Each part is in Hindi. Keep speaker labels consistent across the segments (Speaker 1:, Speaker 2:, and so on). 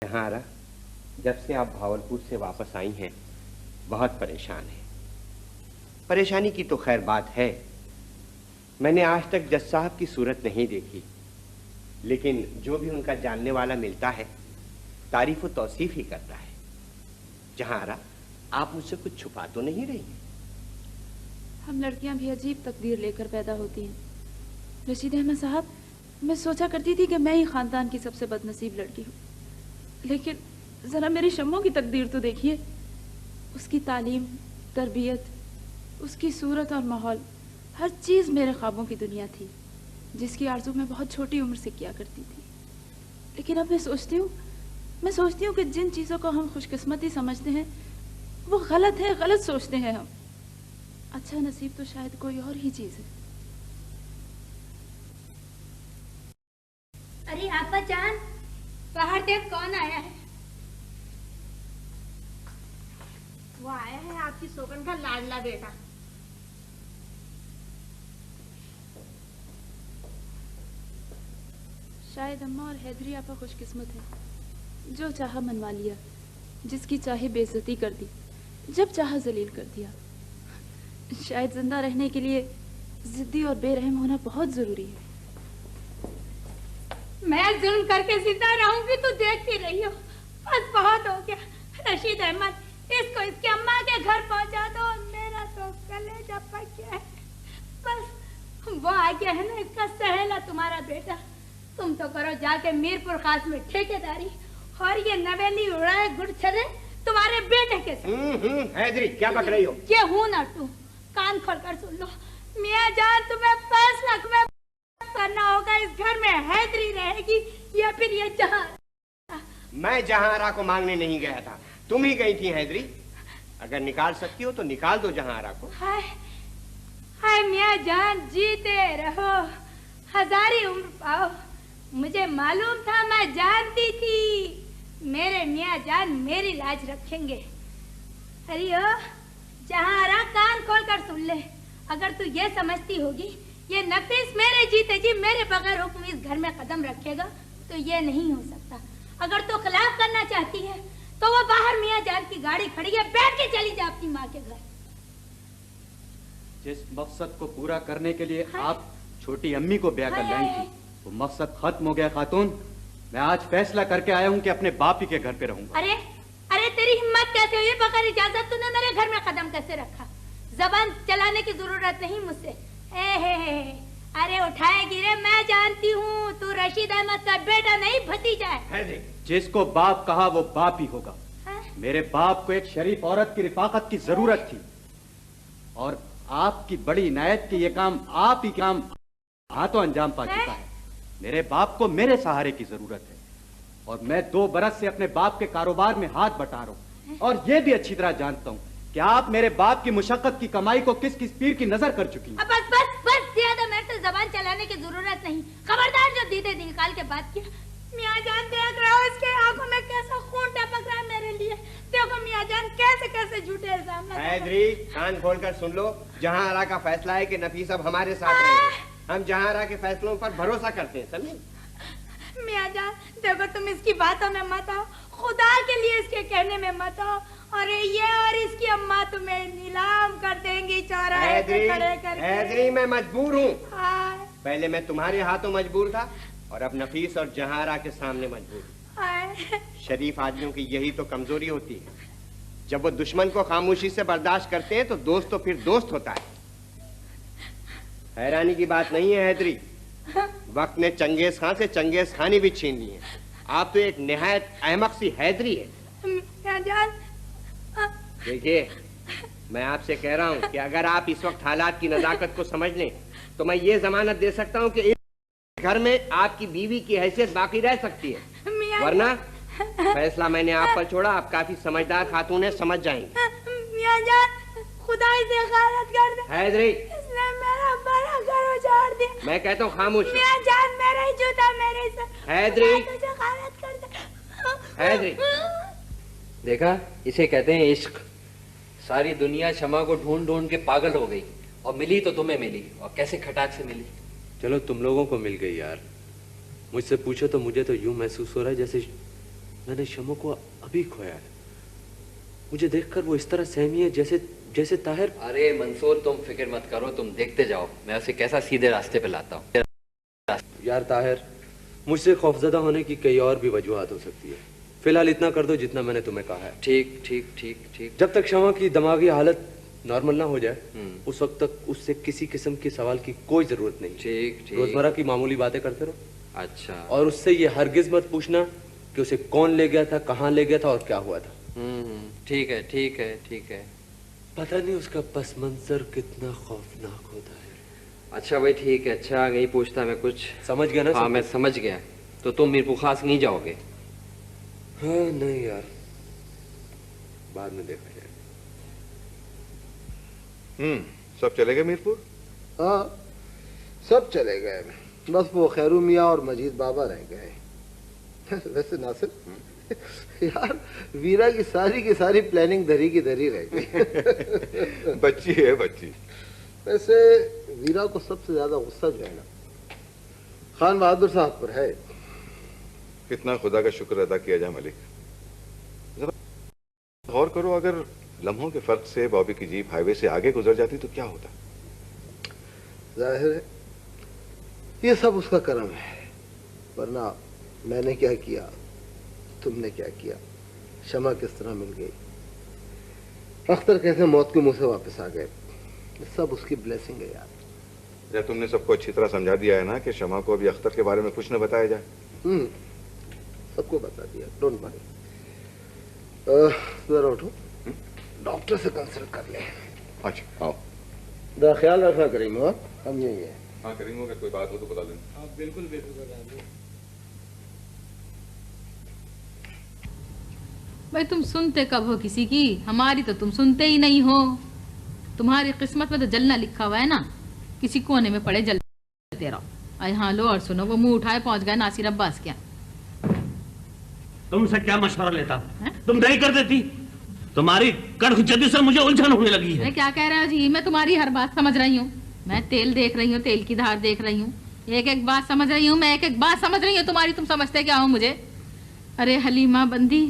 Speaker 1: जहारा, जब से आप भावलपुर से वापस आई हैं बहुत परेशान हैं। परेशानी की तो खैर बात है, मैंने आज तक जज साहब की सूरत नहीं देखी, लेकिन जो भी उनका जानने वाला मिलता है तारीफ व तौसीफ ही करता है। जहारा, आप मुझसे कुछ छुपा तो नहीं रही हैं?
Speaker 2: हम लड़कियां भी अजीब तकदीर लेकर पैदा होती हैं। रशीद अहमद साहब, मैं सोचा करती थी कि मैं ही खानदान की सबसे बदनसीब लड़की हूँ, लेकिन जरा मेरी शम्मो की तकदीर तो देखिए। उसकी तालीम, तरबियत, उसकी सूरत और माहौल, हर चीज़ मेरे ख्वाबों की दुनिया थी, जिसकी आरज़ू मैं बहुत छोटी उम्र से किया करती थी। लेकिन अब मैं सोचती हूँ कि जिन चीज़ों को हम खुशकिस्मती समझते हैं वो गलत है, गलत सोचते हैं हम। अच्छा नसीब तो शायद कोई और ही चीज़ है।
Speaker 3: अरे आपा जान, बाहर देख कौन आया है। वो आया है आपकी सोगन का लाडला बेटा।
Speaker 2: शायद अम्मा और हैदरी आपा खुशकिस्मत है, जो चाहा मनवा लिया, जिसकी चाहे बेइज्जती कर दी, जब चाहा जलील कर दिया। शायद जिंदा रहने के लिए जिद्दी और बेरहम होना बहुत जरूरी है।
Speaker 3: मैं जुल्म करके जिंदा रहूंगी तो देखती रही हो। बस बहुत हो गया। रशीद अहमद, इसको इसकी अम्मा के घर पहुंचा दो। मेरा तो कलेजा पक गया है। बस वो आ गया है ना इसका सहेला, तुम्हारा बेटा। तुम तो करो जाके मीरपुर खास में ठेकेदारी, और ये नवेली उड़ाए गुड़छरे तुम्हारे बेटे के साथ।
Speaker 1: हैदरी, क्या बक रही हो?
Speaker 3: ये हूं ना तू, कान खोलकर सुन लो। मियाँ जान, तुम्हें फैसला करना होगा, इस घर में हैदरी रहेगी या फिर ये जहां।
Speaker 1: मैं जहांरा को मांगने नहीं गया था, तुम ही गई थी हैदरी। अगर निकाल सकती हो तो निकाल दो जहांरा को।
Speaker 3: हाय हाय मियाँ जान, जीते रहो, हजारी उम्र पाओ। मुझे मालूम था, मैं जानती थी मेरे मियाँ जान मेरी लाज रखेंगे। अरे ओ जहांरा, कान खोल कर सुन ले। अगर तू ये समझती होगी ये नफीस मेरे जीते जी मेरे बगैर हुक्म इस घर में कदम रखेगा, तो ये नहीं हो सकता। अगर तू खिलाफ करना चाहती है तो वो बाहर मियाँ जान की गाड़ी खड़ी है, बैठ के चली जा अपनी माँ के घर।
Speaker 4: जिस मकसद को पूरा करने के लिए आप छोटी अम्मी को ब्याह कर लाई थी, वो मकसद खत्म हो गया खातून। मैं आज फैसला करके आया हूँ कि अपने बाप ही के घर पे रहूंगा।
Speaker 3: अरे अरे, तेरी हिम्मत कैसे हुई? बगैर इजाजत तूने मेरे घर में कदम कैसे रखा? जबान चलाने की जरूरत नहीं मुझसे। अरे उठाएगी रे, मैं जानती हूँ तू रशीद अहमद का बेटा नहीं, भतीजा है।
Speaker 4: जिसको बाप कहा वो बाप ही होगा। मेरे बाप को एक शरीफ औरत की रिफाकत की जरूरत थी, और आपकी बड़ी इनायत की ये काम आप ही काम हाथों अंजाम पा चुका है। मेरे बाप को मेरे सहारे की जरूरत है, और मैं 2 बरस से अपने बाप के कारोबार में हाथ बटा रहा हूँ, और ये भी अच्छी तरह जानता हूँ कि आप मेरे बाप की मुशक्कत की कमाई को किस किस पीर की नजर कर चुकी हैं।
Speaker 3: बस बस बस, ज्यादा मेरे से जबान चलाने की जरूरत नहीं। खबरदार जो दीदे निकाल के बात किया। मियाँ जान देख रहे हो इसके आंखों में कैसा खून टपक रहा है मेरे लिए। देखो मियाँ जान कैसे कैसे झूठे इल्जाम लगा।
Speaker 1: हैदरी, कान खोलकर सुन लो। जहांरा का फैसला है कि नफीस अब हमारे साथ रहेगी। हम जहांरा के फैसलों पर भरोसा करते हैं, समझे?
Speaker 3: मियाँ जान देखो, तुम इसकी बातों में मत आओ, खुदा के लिए इसके कहने में मत आओ। अरे ये और इसकी अम्मा तुम्हें नीलाम कर देंगी चौराहे पे खड़े करके।
Speaker 1: हैदरी, मैं मजबूर हूँ।
Speaker 3: हाय
Speaker 1: पहले मैं तुम्हारे हाथों मजबूर था, और अब नफीस और जहांरा के सामने मजबूर।
Speaker 3: हाय,
Speaker 1: शरीफ आदमियों की यही तो कमजोरी होती है। जब वो दुश्मन को खामोशी से बर्दाश्त करते हैं तो दोस्त तो फिर दोस्त होता है। हैरानी की बात नहीं है हैदरी, वक्त ने चंगेज खान से चंगेज खानी भी छीन ली है। आप तो एक निहायत अहमक सी हैदरी है। देखिए, मैं आपसे कह रहा हूँ कि अगर आप इस वक्त हालात की नजाकत को समझ लें तो मैं ये जमानत दे सकता हूँ कि इस घर में आपकी बीवी की हैसियत बाकी रह सकती है, वरना फैसला मैंने आप पर छोड़ा। आप काफी समझदार खातून है, समझ जाएंगे।
Speaker 3: मियाँ जान, खुदा से गारत कर दे।
Speaker 1: हैदरी,
Speaker 3: इसने मेरा बड़ा घर उजाड़ दिया।
Speaker 1: मैं कहता हूँ खामोश।
Speaker 3: मियाँ जान, मेरा ही जूता मेरे से।
Speaker 1: हैदरी,
Speaker 3: तुझे गारत कर दे।
Speaker 1: हैदरी,
Speaker 5: देखा, इसे कहते हैं इश्क। सारी दुनिया शमा को ढूंढ ढूंढ के पागल हो गई, और मिली तो तुम्हें मिली, और कैसे खटाक से मिली।
Speaker 6: चलो तुम लोगों को मिल गई यार, मुझसे पूछो तो मुझे तो यूं महसूस हो रहा है जैसे मैंने शमा को अभी खोया है। मुझे देखकर वो इस तरह सहमी है जैसे जैसे ताहिर।
Speaker 5: अरे मंसूर, तुम फिक्र मत करो, तुम देखते जाओ, मैं उसे कैसा सीधे रास्ते पे लाता हूँ।
Speaker 6: यार ताहिर, मुझसे खौफजदा होने की कई और भी वजूहात हो सकती है। फिलहाल इतना कर दो जितना मैंने तुम्हें कहा है।
Speaker 5: ठीक ठीक ठीक ठीक।
Speaker 6: जब तक शमा की दिमागी हालत नॉर्मल ना हो जाए उस वक्त तक उससे किसी किस्म के सवाल की कोई जरूरत नहीं।
Speaker 5: ठीक ठीक।
Speaker 6: रोजमर्रा की मामूली बातें करते रहो।
Speaker 5: अच्छा।
Speaker 6: और उससे ये हरगिज मत पूछना कि उसे कौन ले गया था, कहाँ ले गया था और क्या हुआ था।
Speaker 5: ठीक है ठीक है ठीक है।
Speaker 6: पता नहीं उसका पस मंजर कितना खौफनाक होता है।
Speaker 5: अच्छा भाई ठीक है, अच्छा नहीं पूछता मैं कुछ।
Speaker 6: समझ गया ना?
Speaker 5: हाँ मैं समझ गया। तो तुम मीरपुर खास नहीं जाओगे?
Speaker 6: हाँ नहीं यार, बाद में देखा जाए।
Speaker 7: सब चले गए मीरपुर?
Speaker 8: हाँ सब चले गए, बस वो खैरू मियाँ और मजीद बाबा रह गए। वैसे नासिर यार, वीरा की सारी प्लानिंग धरी की धरी रह गई।
Speaker 7: बच्ची है बच्ची।
Speaker 8: वैसे वीरा को सबसे ज्यादा गुस्सा जो है ना खान बहादुर साहब पर है।
Speaker 7: कितना खुदा का शुक्र अदा किया जाए मलिक। जरा गौर करो, अगर लम्हों के फर्क से बॉबी की जीप हाईवे से आगे गुजर जाती तो क्या होता?
Speaker 8: जाहिर है ये सब उसका कर्म है, वरना मैंने क्या किया, तुमने क्या किया, शमा किस तरह मिल गई, अख्तर कैसे मौत के मुंह से वापस आ गए, सब उसकी ब्लेसिंग है यार।
Speaker 7: जब तुमने सबको अच्छी तरह समझा दिया है ना कि शमा को अभी अख्तर के बारे में कुछ न बताया जाए।
Speaker 8: सबको बता दिया, डोंट वरी। जरा उठो, डॉक्टर से कंसल्ट कर ले।
Speaker 7: अच्छा आओ।
Speaker 8: जरा ख्याल रखना करीम, हम यही है।
Speaker 7: हाँ करीम, अगर कोई बात हो तो बता देना।
Speaker 8: आप बिल्कुल बेफिक्र।
Speaker 9: भाई तुम सुनते कब हो किसी की? हमारी तो तुम सुनते ही नहीं हो। तुम्हारी किस्मत में तो जलना लिखा हुआ है ना, किसी कोने में पड़े जलते रहो। अरे हाँ लो और सुनो, वो मुंह उठाए पहुंच गए नासिर अब्बास। क्या
Speaker 10: तुमसे क्या मशवरा लेता? तुम नहीं कर देती? तुम्हारी कड़खजदी से मुझे उलझन होने लगी है।
Speaker 9: क्या कह रहे हो जी? मैं तुम्हारी हर बात समझ रही हूँ। मैं तेल देख रही हूँ, तेल की धार देख रही हूँ, एक एक बात समझ रही हूँ, मैं एक एक बात समझ रही हूँ तुम्हारी। तुम समझते क्या हो मुझे? अरे हलीमा बंदी,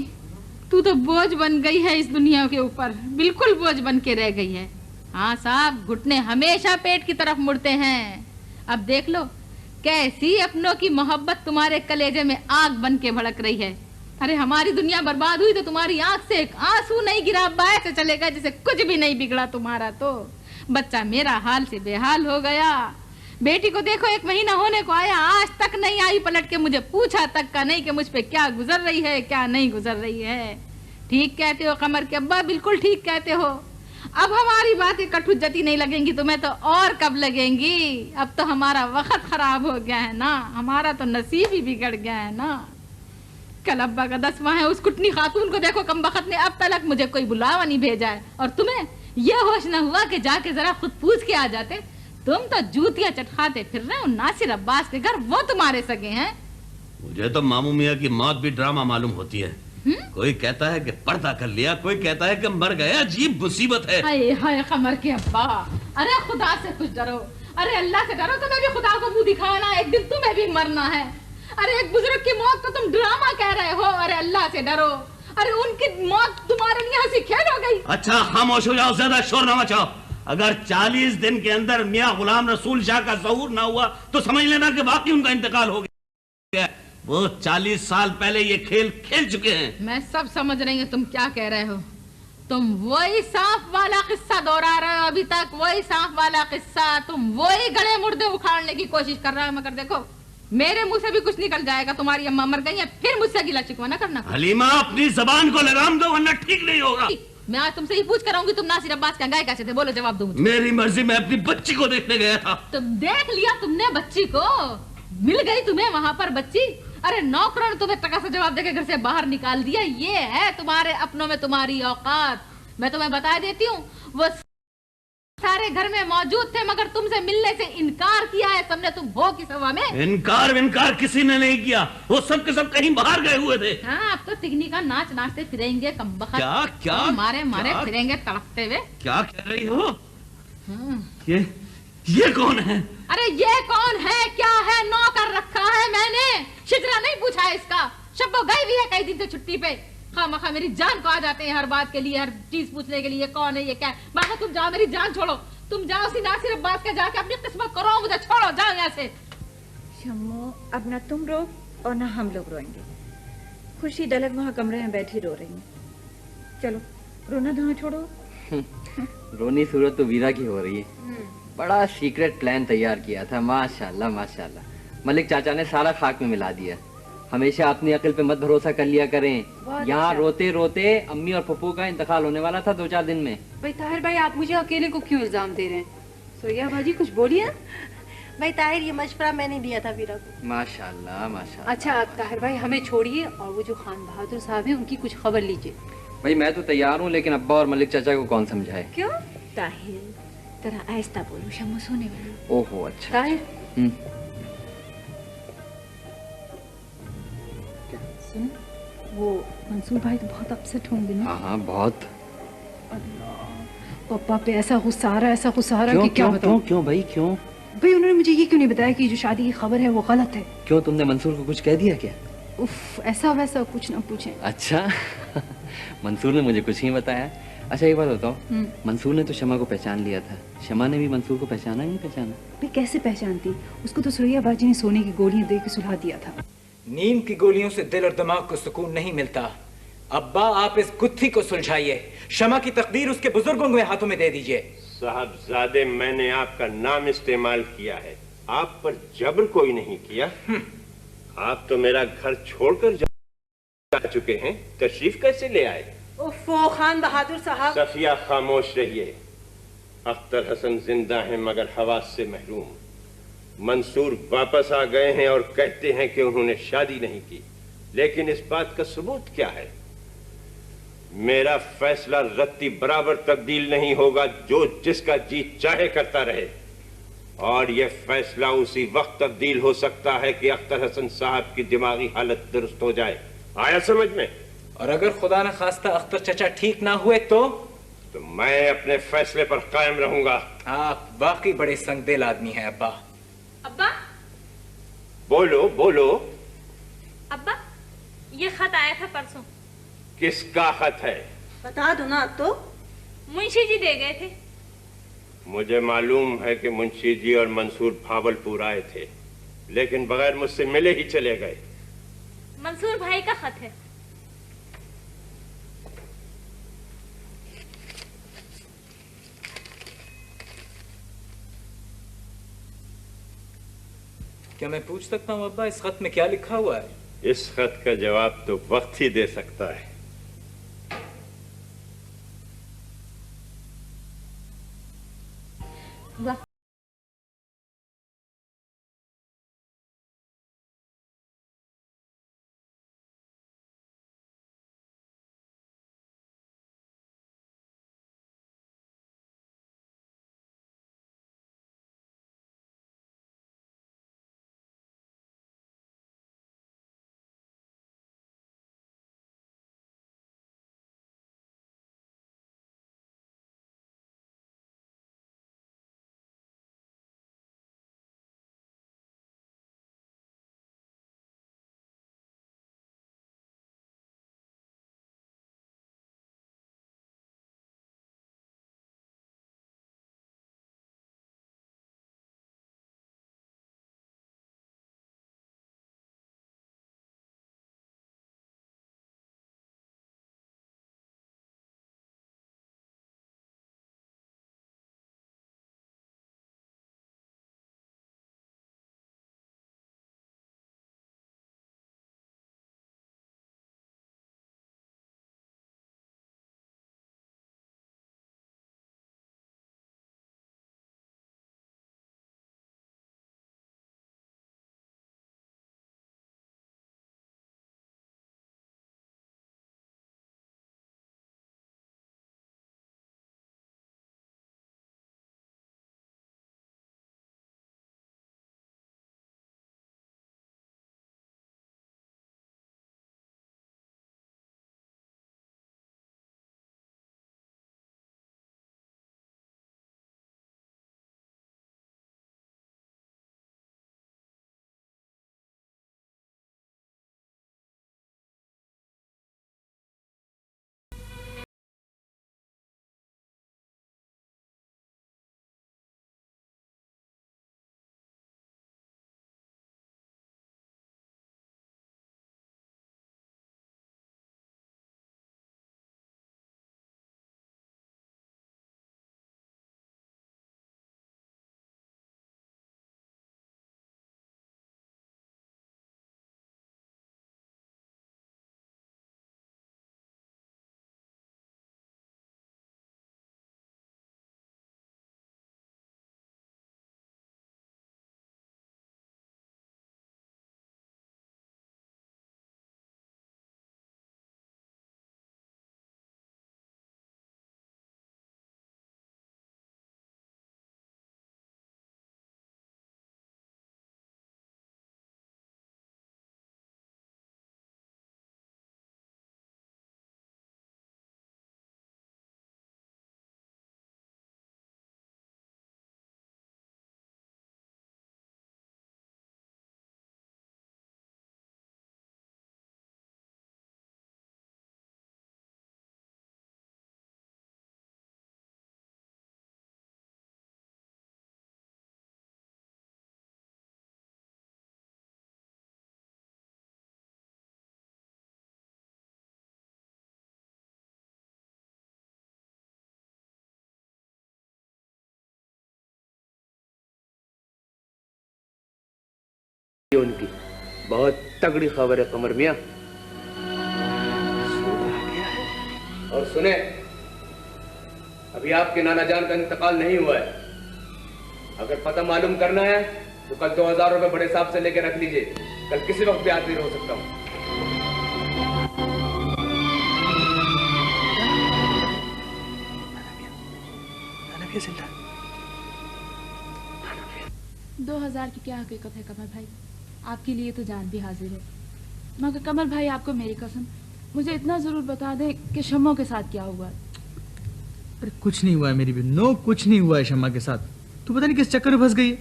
Speaker 9: तू तो बोझ बन गई है इस दुनिया के ऊपर, बिल्कुल बोझ बन के रह गई है। हाँ साहब, घुटने हमेशा पेट की तरफ मुड़ते हैं। अब देख लो कैसी अपनों की मोहब्बत तुम्हारे कलेजे में आग बन के भड़क रही है। अरे हमारी दुनिया बर्बाद हुई तो तुम्हारी आंख से एक आंसू नहीं गिरा, बाय से चलेगा जिसे कुछ भी नहीं बिगड़ा तुम्हारा। तो बच्चा मेरा हाल से बेहाल हो गया। बेटी को देखो 1 महीना होने को आया, आज तक नहीं आई पलट के, मुझे पूछा तक का नहीं कि मुझ पे क्या गुजर रही है क्या नहीं गुजर रही है। ठीक कहते हो कमर के अब्बा, बिल्कुल ठीक कहते हो। अब हमारी बातें कटुज्जती नहीं लगेंगी तुम्हें तो और कब लगेंगी? अब तो हमारा वक्त खराब हो गया है ना, हमारा तो नसीब ही बिगड़ गया है ना। कल अब्बा का 10वां है, उस कुटनी खातून को देखो कम बखत ने अब तक मुझे कोई बुलावा नहीं भेजा है, और तुम्हें यह होश न हुआ कि जाके जरा खुद पूछ के आ जाते। तुम तो जूतियां चटखाते फिर रहे हो नासिर अब्बास के घर, वो तुम्हारे सगे हैं।
Speaker 10: मुझे तो मामू मियाँ की मौत भी ड्रामा मालूम होती है। कोई कहता है कि पर्दा कर लिया, कोई कहता है कि मर गया, अजीब मुसीबत है।
Speaker 9: हाय हाय कमर के अब्बा, अरे खुदा से कुछ डरो, अरे अल्लाह से डरो। तुम्हें भी खुदा को मुंह दिखाया ना, एक दिन तुम्हें भी मरना है। अरे एक बुजुर्ग की मौत तो तुम ड्रामा कह रहे हो, अरे अल्लाह से डरो। अरे उनकी मौत तुम्हारे लिए हंसी खेल हो गई।
Speaker 10: अच्छा खामोश हो जाओ, ज्यादा शोर न मचाओ। अगर 40 दिन के अंदर मियाँ गुलाम रसूल शाह का ज़हूर ना हुआ तो समझ लेना कि बाकी उनका इंतकाल हो गया। वो 40 साल पहले ये खेल खेल चुके हैं।
Speaker 9: मैं सब समझ रही हूँ तुम क्या कह रहे हो। तुम वही सांप वाला किस्सा दोहरा रहे हो अभी तक, वही सांप वाला किस्सा। तुम वही गले मुर्दे उखाड़ने की कोशिश कर रहे हो, मगर देखो मेरे मुंह से भी कुछ निकल जाएगा। तुम्हारी अम्मा मर गई है, फिर मुझसे गिला शिकवा ना करना।
Speaker 10: हलीमा अपनी जबान को लगाम दो वरना ठीक नहीं होगा।
Speaker 9: मैं आज तुमसे ही पूछ कर आऊंगी तुम नासिर अब्बास के गए कैसे थे, बोलो जवाब दो मुझे।
Speaker 10: मेरी मर्जी, मैं अपनी बच्ची को देखने गया था।
Speaker 9: तुम देख लिया तुमने बच्ची को, मिल गई तुम्हें वहां पर बच्ची। अरे नौकरों ने तुम्हें टका से जवाब देकर घर से बाहर निकाल दिया। ये है तुम्हारे अपनों में तुम्हारी औकात। मैं तुम्हें बता देती हूँ, वो सारे घर में मौजूद थे मगर तुमसे मिलने से इनकार किया है सबने। तुम हो किस हवा में?
Speaker 10: इनकार किसी ने नहीं किया, वो सब के सब कहीं बाहर गए हुए थे।
Speaker 9: हाँ, अब तो तिगनी का नाच नाचते फिरेंगे कमबख्त।
Speaker 10: क्या
Speaker 9: मारे मारे फिरेंगे तड़पते हुए।
Speaker 10: क्या कह रही हो? ये कौन है?
Speaker 9: अरे ये कौन है क्या है? नौकर रखा है मैंने, शिजरा नहीं पूछा है इसका। शब्बो गई भाई भी है कई दिन से छुट्टी पे, खामखा मेरी जान को आ जाते हैं हर बात के लिए, हर चीज पूछने के लिए, कौन है ये क्या है। बाबा तुम जाओ, मेरी जान छोड़ो, तुम जाओ उसी नासिर अब्बास के जाके अपनी किस्मत करो, मुझे छोड़ो, जाओ यहाँ से।
Speaker 2: शम्मो, अब ना तुम रो और ना हम लोग रोएंगे। खुर्शीद अलग वहाँ कमरे में बैठी रो रही है। चलो रोना धोना छोड़ो।
Speaker 5: रोनी सूरत तो वीरा की हो रही है। बड़ा सीक्रेट प्लान तैयार किया था, माशाल्लाह माशाल्लाह। मलिक चाचा ने सारा खाक में मिला दिया। हमेशा अपनी अकल पे मत भरोसा कर लिया करें। यहाँ रोते रोते अम्मी और पप्पू का इंतकाल होने वाला था 2-4 दिन में।
Speaker 11: भाई ताहिर भाई, आप मुझे अकेले को क्यों इल्जाम दे रहे हैं? सोया बाजी कुछ बोलिए।
Speaker 12: भाई ताहिर, ये मशवरा मैंने दिया था वीरा को।
Speaker 5: माशाल्लाह माशाल्लाह।
Speaker 11: अच्छा आप ताहिर भाई हमें छोड़िए और वो जो खान बहादुर साहब हैं उनकी कुछ खबर लीजिए।
Speaker 5: भाई मैं तो तैयार हूँ, लेकिन अब्बा और मलिक चाचा को कौन समझाए?
Speaker 11: क्यों?
Speaker 2: ताहिर तेरा आहिस्ता बोलो, शम्मो सोने वाली।
Speaker 5: ओहो अच्छा।
Speaker 11: ताहिर सुन, वो मंसूर भाई तो बहुत अपसेट होंगे ना?
Speaker 5: हाँ हाँ बहुत।
Speaker 11: पापा पे ऐसा गुस्सा आ रहा है, ऐसा गुस्सा आ रहा है कि क्या बताऊं।
Speaker 5: क्यों भाई क्यों?
Speaker 11: भाई उन्होंने मुझे ये क्यों नहीं बताया कि जो शादी की खबर है वो गलत है।
Speaker 5: क्यों, तुमने मंसूर को कुछ कह दिया क्या?
Speaker 11: उफ, ऐसा वैसा कुछ ना पूछें।
Speaker 5: अच्छा मंसूर ने मुझे कुछ नहीं बताया। अच्छा एक बात बताओ, मंसूर ने तो शमा को पहचान लिया था, शमा ने भी मंसूर को पहचाना नहीं पहचाना?
Speaker 11: भाई कैसे पहचानती, उसको तो सुरैया बाजी ने सोने की गोलियां दे के सुला दिया था।
Speaker 13: नींद की गोलियों से दिल और दिमाग को सुकून नहीं मिलता। अब्बा आप इस गुत्थी को सुलझाइए, शमा की तकदीर उसके बुजुर्गों के हाथों में दे दीजिए।
Speaker 1: साहबजादे, मैंने आपका नाम इस्तेमाल किया है, आप पर जबर कोई नहीं किया। आप तो मेरा घर छोड़कर जा चुके हैं, तशरीफ कैसे ले आए?
Speaker 12: उफ़ो खान बहादुर साहब।
Speaker 1: सफिया खामोश रहिए। अख्तर हसन जिंदा हैं मगर हवास से महरूम। मंसूर वापस आ गए हैं और कहते हैं कि उन्होंने शादी नहीं की, लेकिन इस बात का सबूत क्या है? मेरा फैसला रत्ती बराबर तब्दील नहीं होगा, जो जिसका जी चाहे करता रहे। और यह फैसला उसी वक्त तब्दील हो सकता है कि अख्तर हसन साहब की दिमागी हालत दुरुस्त हो जाए। आया समझ में?
Speaker 13: और अगर खुदा न खास्ता अख्तर चचा ठीक ना हुए तो
Speaker 1: मैं अपने फैसले पर कायम रहूंगा।
Speaker 13: आप वाकई बड़े संगदिल आदमी हैं अब्बा।
Speaker 3: अब्बा
Speaker 1: बोलो बोलो।
Speaker 3: अब्बा, ये खत आया था परसों।
Speaker 1: किसका खत है?
Speaker 12: बता दो ना अब तो।
Speaker 3: मुंशी जी दे गए थे।
Speaker 1: मुझे मालूम है कि मुंशी जी और मंसूर भावलपुर आए थे, लेकिन बगैर मुझसे मिले ही चले गए।
Speaker 3: मंसूर भाई का खत है।
Speaker 13: क्या मैं पूछ सकता हूँ अब्बा, इस खत में क्या लिखा हुआ है?
Speaker 1: इस खत का जवाब तो वक्त ही दे सकता है।
Speaker 11: वाह
Speaker 6: उनकी बहुत तगड़ी खबर है कमर मियाँ। और सुने, अभी आपके नाना जान का इंतकाल नहीं हुआ है। अगर पता मालूम करना है तो कल 2000 रुपए बड़े साहब से लेके रख लीजिए। कल किसी वक्त भी हाजिर हो सकता हूँ।
Speaker 2: 2000 की क्या हकीकत है कमर भाई? आपके लिए तो जान भी हाजिर है। मगर कमर भाई, आपको मेरी कसम, मुझे इतना जरूर बता दें कि शम्मो के साथ क्या हुआ।
Speaker 14: अरे कुछ नहीं हुआ है मेरी बहन, नो कुछ नहीं हुआ है शम्मा के साथ। तू पता नहीं किस चक्कर में फंस गई है।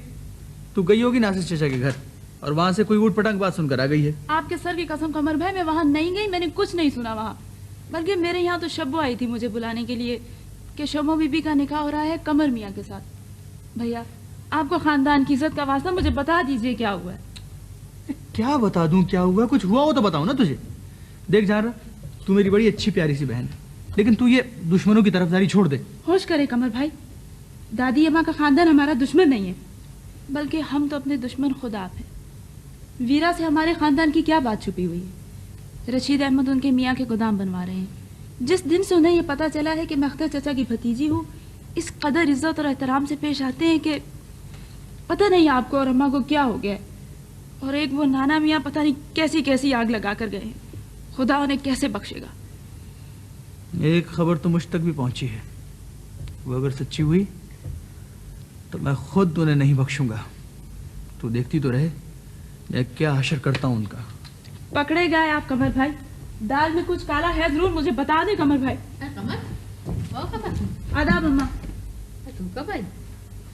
Speaker 14: तू गई होगी नासिर चाचा के घर और वहां से कोई ऊट पटांग बात सुनकर आ गई है।
Speaker 2: आपके सर की कसम कमर भाई, मैं वहां नहीं गई, मैंने कुछ नहीं सुना वहां। बल्कि मेरे यहाँ तो शब्बो आई थी मुझे बुलाने के लिए कि शम्मो बीबी का निकाह हो रहा है कमर मियाँ के साथ। भैया, आपको खानदान की इज्जत का वास्ता मुझे बता दीजिए क्या हुआ है।
Speaker 14: क्या बता दूं क्या हुआ? कुछ हुआ हो तो बताओ ना तुझे। देख जा रहा, तू मेरी बड़ी अच्छी प्यारी सी बहन है, लेकिन तू ये दुश्मनों की तरफदारी छोड़ दे।
Speaker 2: होश करे कमर भाई, दादी अम्मा का खानदान हमारा दुश्मन नहीं है, बल्कि हम तो अपने दुश्मन खुद आप हैं। वीरा से हमारे खानदान की क्या बात छुपी हुई है? रशीद अहमद उनके मियाँ के गोदाम बनवा रहे हैं। जिस दिन से उन्हें यह पता चला है कि मैं अख्तर चाचा की भतीजी हूँ, इस कदर इज्जत और एहतराम से पेश आते हैं कि पता नहीं आपको और अम्मा को क्या हो गया। और एक वो नाना मियाँ पता नहीं कैसी कैसी आग लगा कर गए हैं। खुदा उन्हें कैसे बख्शेगा।
Speaker 14: एक खबर तो मुझ तक भी पहुंची है, वो अगर सच्ची हुई तो मैं खुद उन्हें नहीं बख्शूंगा। तू देखती तो रहे मैं क्या हशर करता हूं उनका।
Speaker 2: पकड़े गए आप कमर भाई, दाल में कुछ काला है जरूर, मुझे बता दे कमर भाई।
Speaker 9: कमर,
Speaker 2: आदाब अम्मा।
Speaker 9: तू कब आई?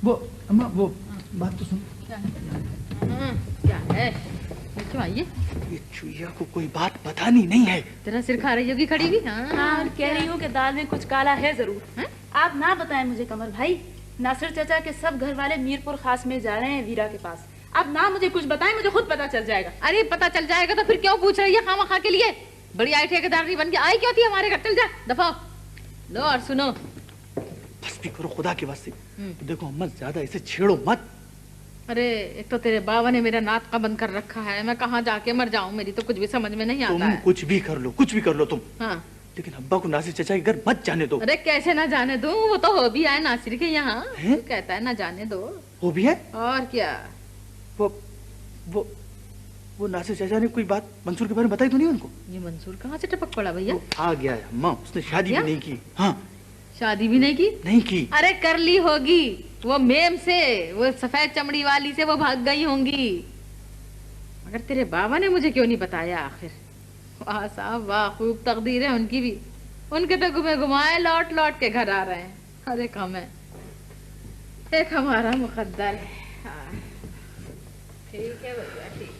Speaker 14: वो अम्मा वो बात तो सुन।
Speaker 9: क्या है? क्यों आई है?
Speaker 14: ये चुईया को कोई बात बतानी नहीं है।
Speaker 9: तेरा सिर खा रही होगी खड़ी भी।
Speaker 2: हाँ, कह रही हूँ कि दाल में कुछ काला है जरूर। आप ना बताएं मुझे कमर भाई। नासिर चाचा के सब घर वाले मीरपुर खास में जा रहे हैं वीरा के पास। आप ना मुझे कुछ बताएं, मुझे खुद पता चल जाएगा।
Speaker 9: अरे पता चल जाएगा तो फिर क्यों पूछ रही है खामा के लिए? बड़ी आई ठेकेदार बन के आई क्यों थी हमारे घर? चल जा, दफा लो। और सुनो,
Speaker 14: बस भी करो खुदा के वास्ते। देखो अम्मा, ज्यादा इसे छेड़ो मत।
Speaker 9: अरे एक तो तेरे बाबा ने मेरा नाक का बंद कर रखा है, मैं कहाँ जाके मर जाऊं, मेरी तो कुछ भी समझ में नहीं आता है।
Speaker 14: कुछ भी कर लो, कुछ भी कर लो तुम।
Speaker 9: हाँ,
Speaker 14: लेकिन अब्बा को नासिर चाचा के घर मत जाने दो।
Speaker 9: अरे कैसे ना जाने दो? वो तो हो भी आए नासिर के यहाँ, कहता है ना जाने दो।
Speaker 14: वो भी है?
Speaker 9: और क्या?
Speaker 14: वो नासिर चाचा ने कोई बात मंसूर के बारे में बताई तो नहीं उनको?
Speaker 9: ये मंसूर कहाँ से टपक पड़ा भैया?
Speaker 14: आ गया है अम्मा, उसने शादी भी नहीं की। हाँ,
Speaker 9: शादी भी नहीं की?
Speaker 14: नहीं की।
Speaker 9: अरे कर ली होगी वो मेम से, वो सफेद चमड़ी वाली से वो भाग गई होंगी। मगर तेरे बाबा ने मुझे क्यों नहीं बताया आखिर? वाह साहब वाह, खूब तकदीर है उनकी भी। उनके तो घुमे घुमाए लौट लौट के घर आ रहे हैं। अरे कम है, एक हमारा मुकद्दर है। हाँ। ठीक है भैया, ठीक।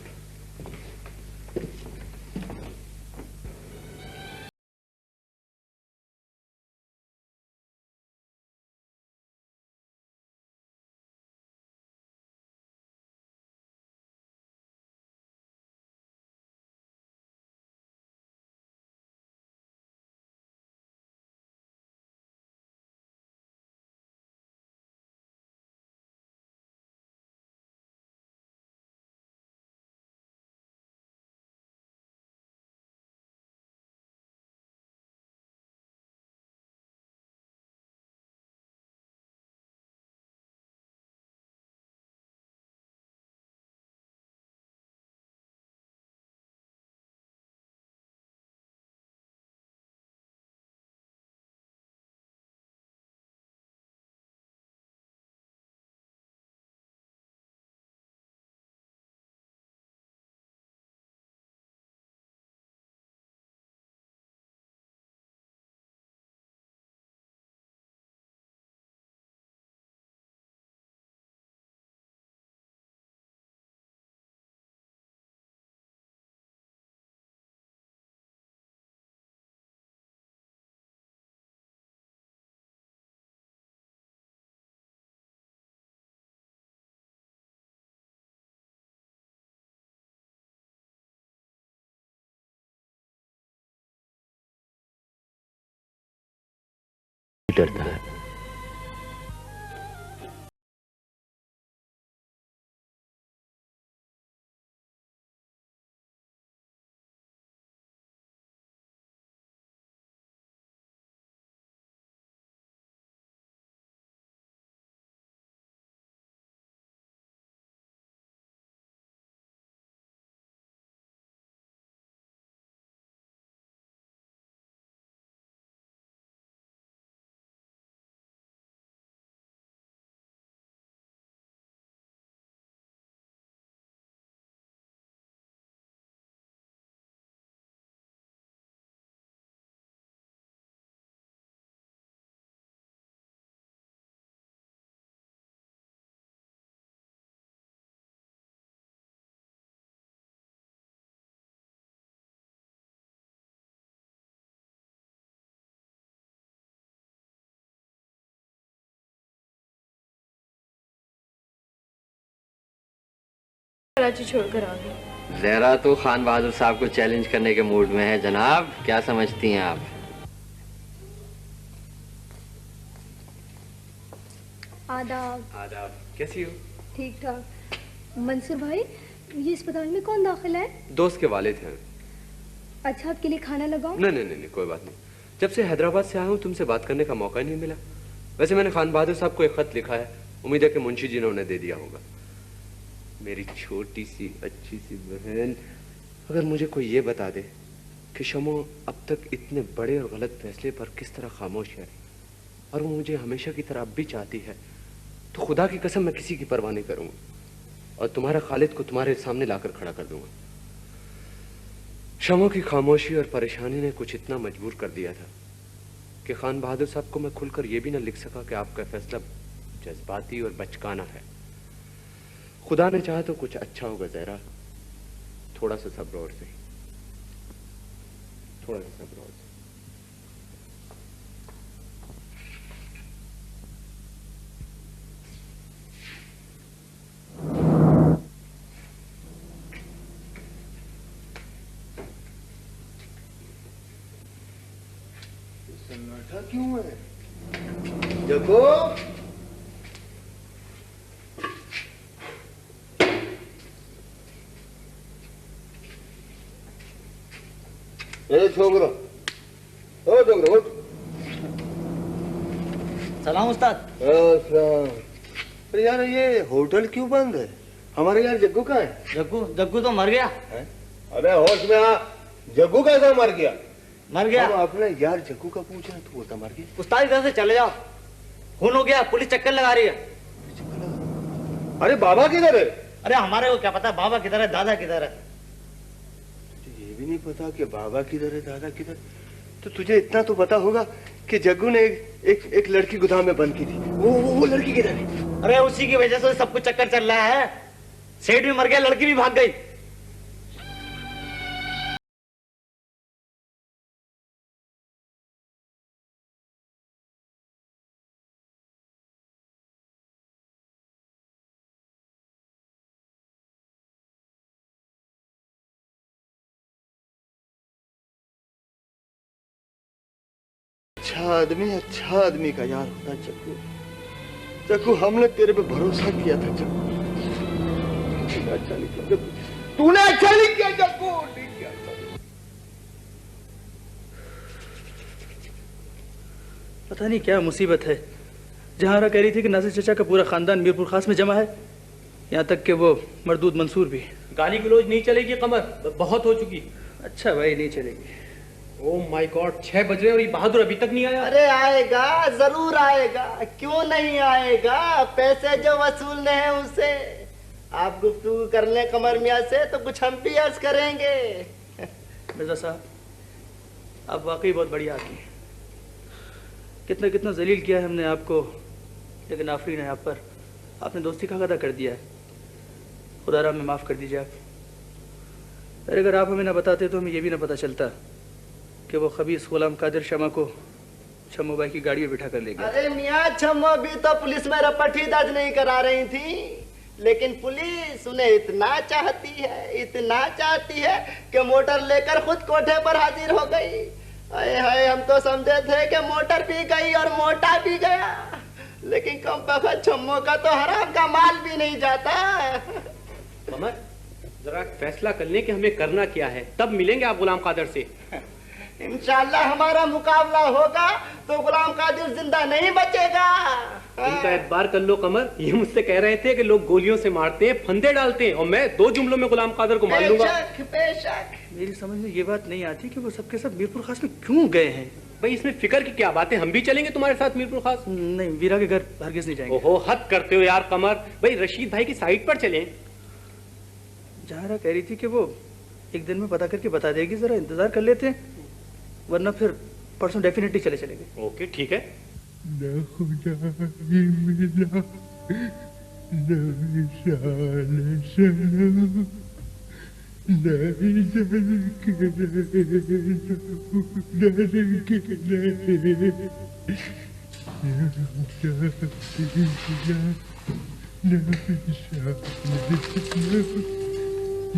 Speaker 6: डरता है।
Speaker 15: कराची छोड़कर आ गई।
Speaker 5: जहरा तो खान बहादुर साहब को चैलेंज करने के मूड में है जनाब, क्या समझती हैं आप?
Speaker 15: आदाब।
Speaker 5: आदाब, कैसी हो?
Speaker 15: ठीक ठाक। मंसूर भाई, ये अस्पताल में कौन दाखिल है?
Speaker 6: दोस्त के वालिद हैं।
Speaker 15: अच्छा, आपके लिए खाना लगाऊं?
Speaker 6: नहीं, कोई बात नहीं। जब से हैदराबाद से आया हूँ तुमसे बात करने का मौका ही नहीं मिला। वैसे मैंने खान बहादुर साहब को एक खत लिखा है, उम्मीद है कि मुंशी जी ने उन्हें दे दिया होगा। मेरी छोटी सी अच्छी सी बहन, अगर मुझे कोई ये बता दे कि शमो अब तक इतने बड़े और गलत फैसले पर किस तरह खामोश है और वो मुझे हमेशा की तरह अब भी चाहती है, तो खुदा की कसम मैं किसी की परवाह नहीं करूंगा और तुम्हारे खालिद को तुम्हारे सामने लाकर खड़ा कर दूंगा। शमो की खामोशी और परेशानी ने कुछ इतना मजबूर कर दिया था कि खान बहादुर साहब को मैं खुलकर यह भी न लिख सका कि आपका फैसला जज्बाती और बचकाना है। खुदा ने चाहा तो कुछ अच्छा होगा जहरा, थोड़ा सा सब्र और सही, थोड़ा सा सब्र और सही।
Speaker 8: सन्नाटा क्यों है? जग्गू, छोकरो, ओ छोकरो, उठ।
Speaker 16: सलाम उस्ताद।
Speaker 8: अरे यार, ये होटल क्यों बंद है? हमारे यार जग्गू कहाँ है?
Speaker 16: जग्गू तो मर गया।
Speaker 8: अबे होश में आ, जग्गू कैसा मर गया?
Speaker 16: मर गया।
Speaker 8: अपने यार जग्गू का पूछ रहे, तू बोलता मर गया।
Speaker 16: उस्ताद इधर से चले जाओ, खून हो गया, पुलिस चक्कर लगा रही है।
Speaker 8: अरे बाबा किधर है?
Speaker 16: अरे हमारे को क्या पता बाबा किधर है, दादा किधर है।
Speaker 8: तुझे ये भी नहीं पता कि बाबा किधर है, दादा किधर? तो तुझे इतना तो पता होगा कि जग्गू ने एक लड़की गोदाम में बंद की थी। वो लड़की किधर है?
Speaker 16: अरे उसी की वजह से सब कुछ चक्कर चल रहा है। सेठ भी मर गया, लड़की भी भाग गई।
Speaker 8: अच्छा आदमी का यार होता जग्गू। जग्गू, हमने तेरे पे भरोसा किया था जग्गू। तूने अच्छा नहीं किया जग्गू, तूने अच्छा नहीं किया जग्गू, नहीं किया।
Speaker 14: पता नहीं क्या मुसीबत है। जहारा कह रही थी कि नासिर चचा का पूरा खानदान मीरपुर खास में जमा है, यहाँ तक कि वो मरदूद मंसूर भी।
Speaker 6: गाली गलौज नहीं चलेगी कमर, बहुत हो चुकी।
Speaker 14: अच्छा भाई, नहीं चलेगी।
Speaker 6: ओह माय गॉड, 6 बज रहे और ये बहादुर अभी तक नहीं आया।
Speaker 16: अरे आएगा, जरूर आएगा, क्यों नहीं आएगा? पैसे जो वसूलने हैं उसे। आप गुफ्तगू कर लें कमर मियाँ से तो कुछ हम भी अर्ज करेंगे।
Speaker 14: मिर्जा साहब, आप वाकई बहुत बढ़िया आदमी हैं। कितना कितना जलील किया है हमने आपको, लेकिन आफरीन है आप पर। आपने दोस्ती का वादा कर दिया है, खुदा में माफ़ कर दीजिए आप। अरे अगर आप हमें ना बताते तो हमें ये भी ना पता चलता कि वो खबीस गुलाम कादिर शमा को छम्मो भाई की गाड़ी में बिठा कर ले गया।
Speaker 16: अरे मियाँ, छम्मो भी तो पुलिस में रपट ही दर्ज नहीं करा रही थी, लेकिन पुलिस उन्हें इतना चाहती है कि मोटर लेकर खुद कोठे पर हाजिर हो गई। हाय, हम तो समझे थे कि मोटर भी गई और मोटा भी गया, लेकिन कम बखत छम्मो का तो हराम का माल भी नहीं जाता।
Speaker 6: कमर, जरा फैसला कर लें कि हमें करना क्या है, तब मिलेंगे आप गुलाम कादिर से।
Speaker 16: इंशाल्लाह हमारा मुकाबला होगा तो गुलाम कादिर जिंदा नहीं बचेगा।
Speaker 6: इनका एतबार कर लो कमर, ये मुझसे कह रहे थे कि लोग गोलियों से मारते हैं, फंदे डालते हैं, और मैं 2 जुमलों में गुलाम कादिर को मार लूंगा।
Speaker 16: बेशक।
Speaker 14: मेरी समझ में ये बात नहीं आती कि वो सबके सब मीरपुर खास में क्यों गए हैं।
Speaker 6: भाई इसमें फिक्र की क्या बात है, हम भी चलेंगे तुम्हारे साथ मीरपुर खास।
Speaker 14: नहीं, वीरा के घर हरगिज नहीं जाएंगे।
Speaker 6: ओहो, हद करते हो यार कमर। भाई रशीद भाई की साइट पर चलें।
Speaker 14: जहारा कह रही थी कि वो एक दिन में पता करके बता देगी, जरा इंतजार कर लेते हैं, वरना फिर परसों डेफिनेटली चलेंगे।
Speaker 6: ओके ठीक है।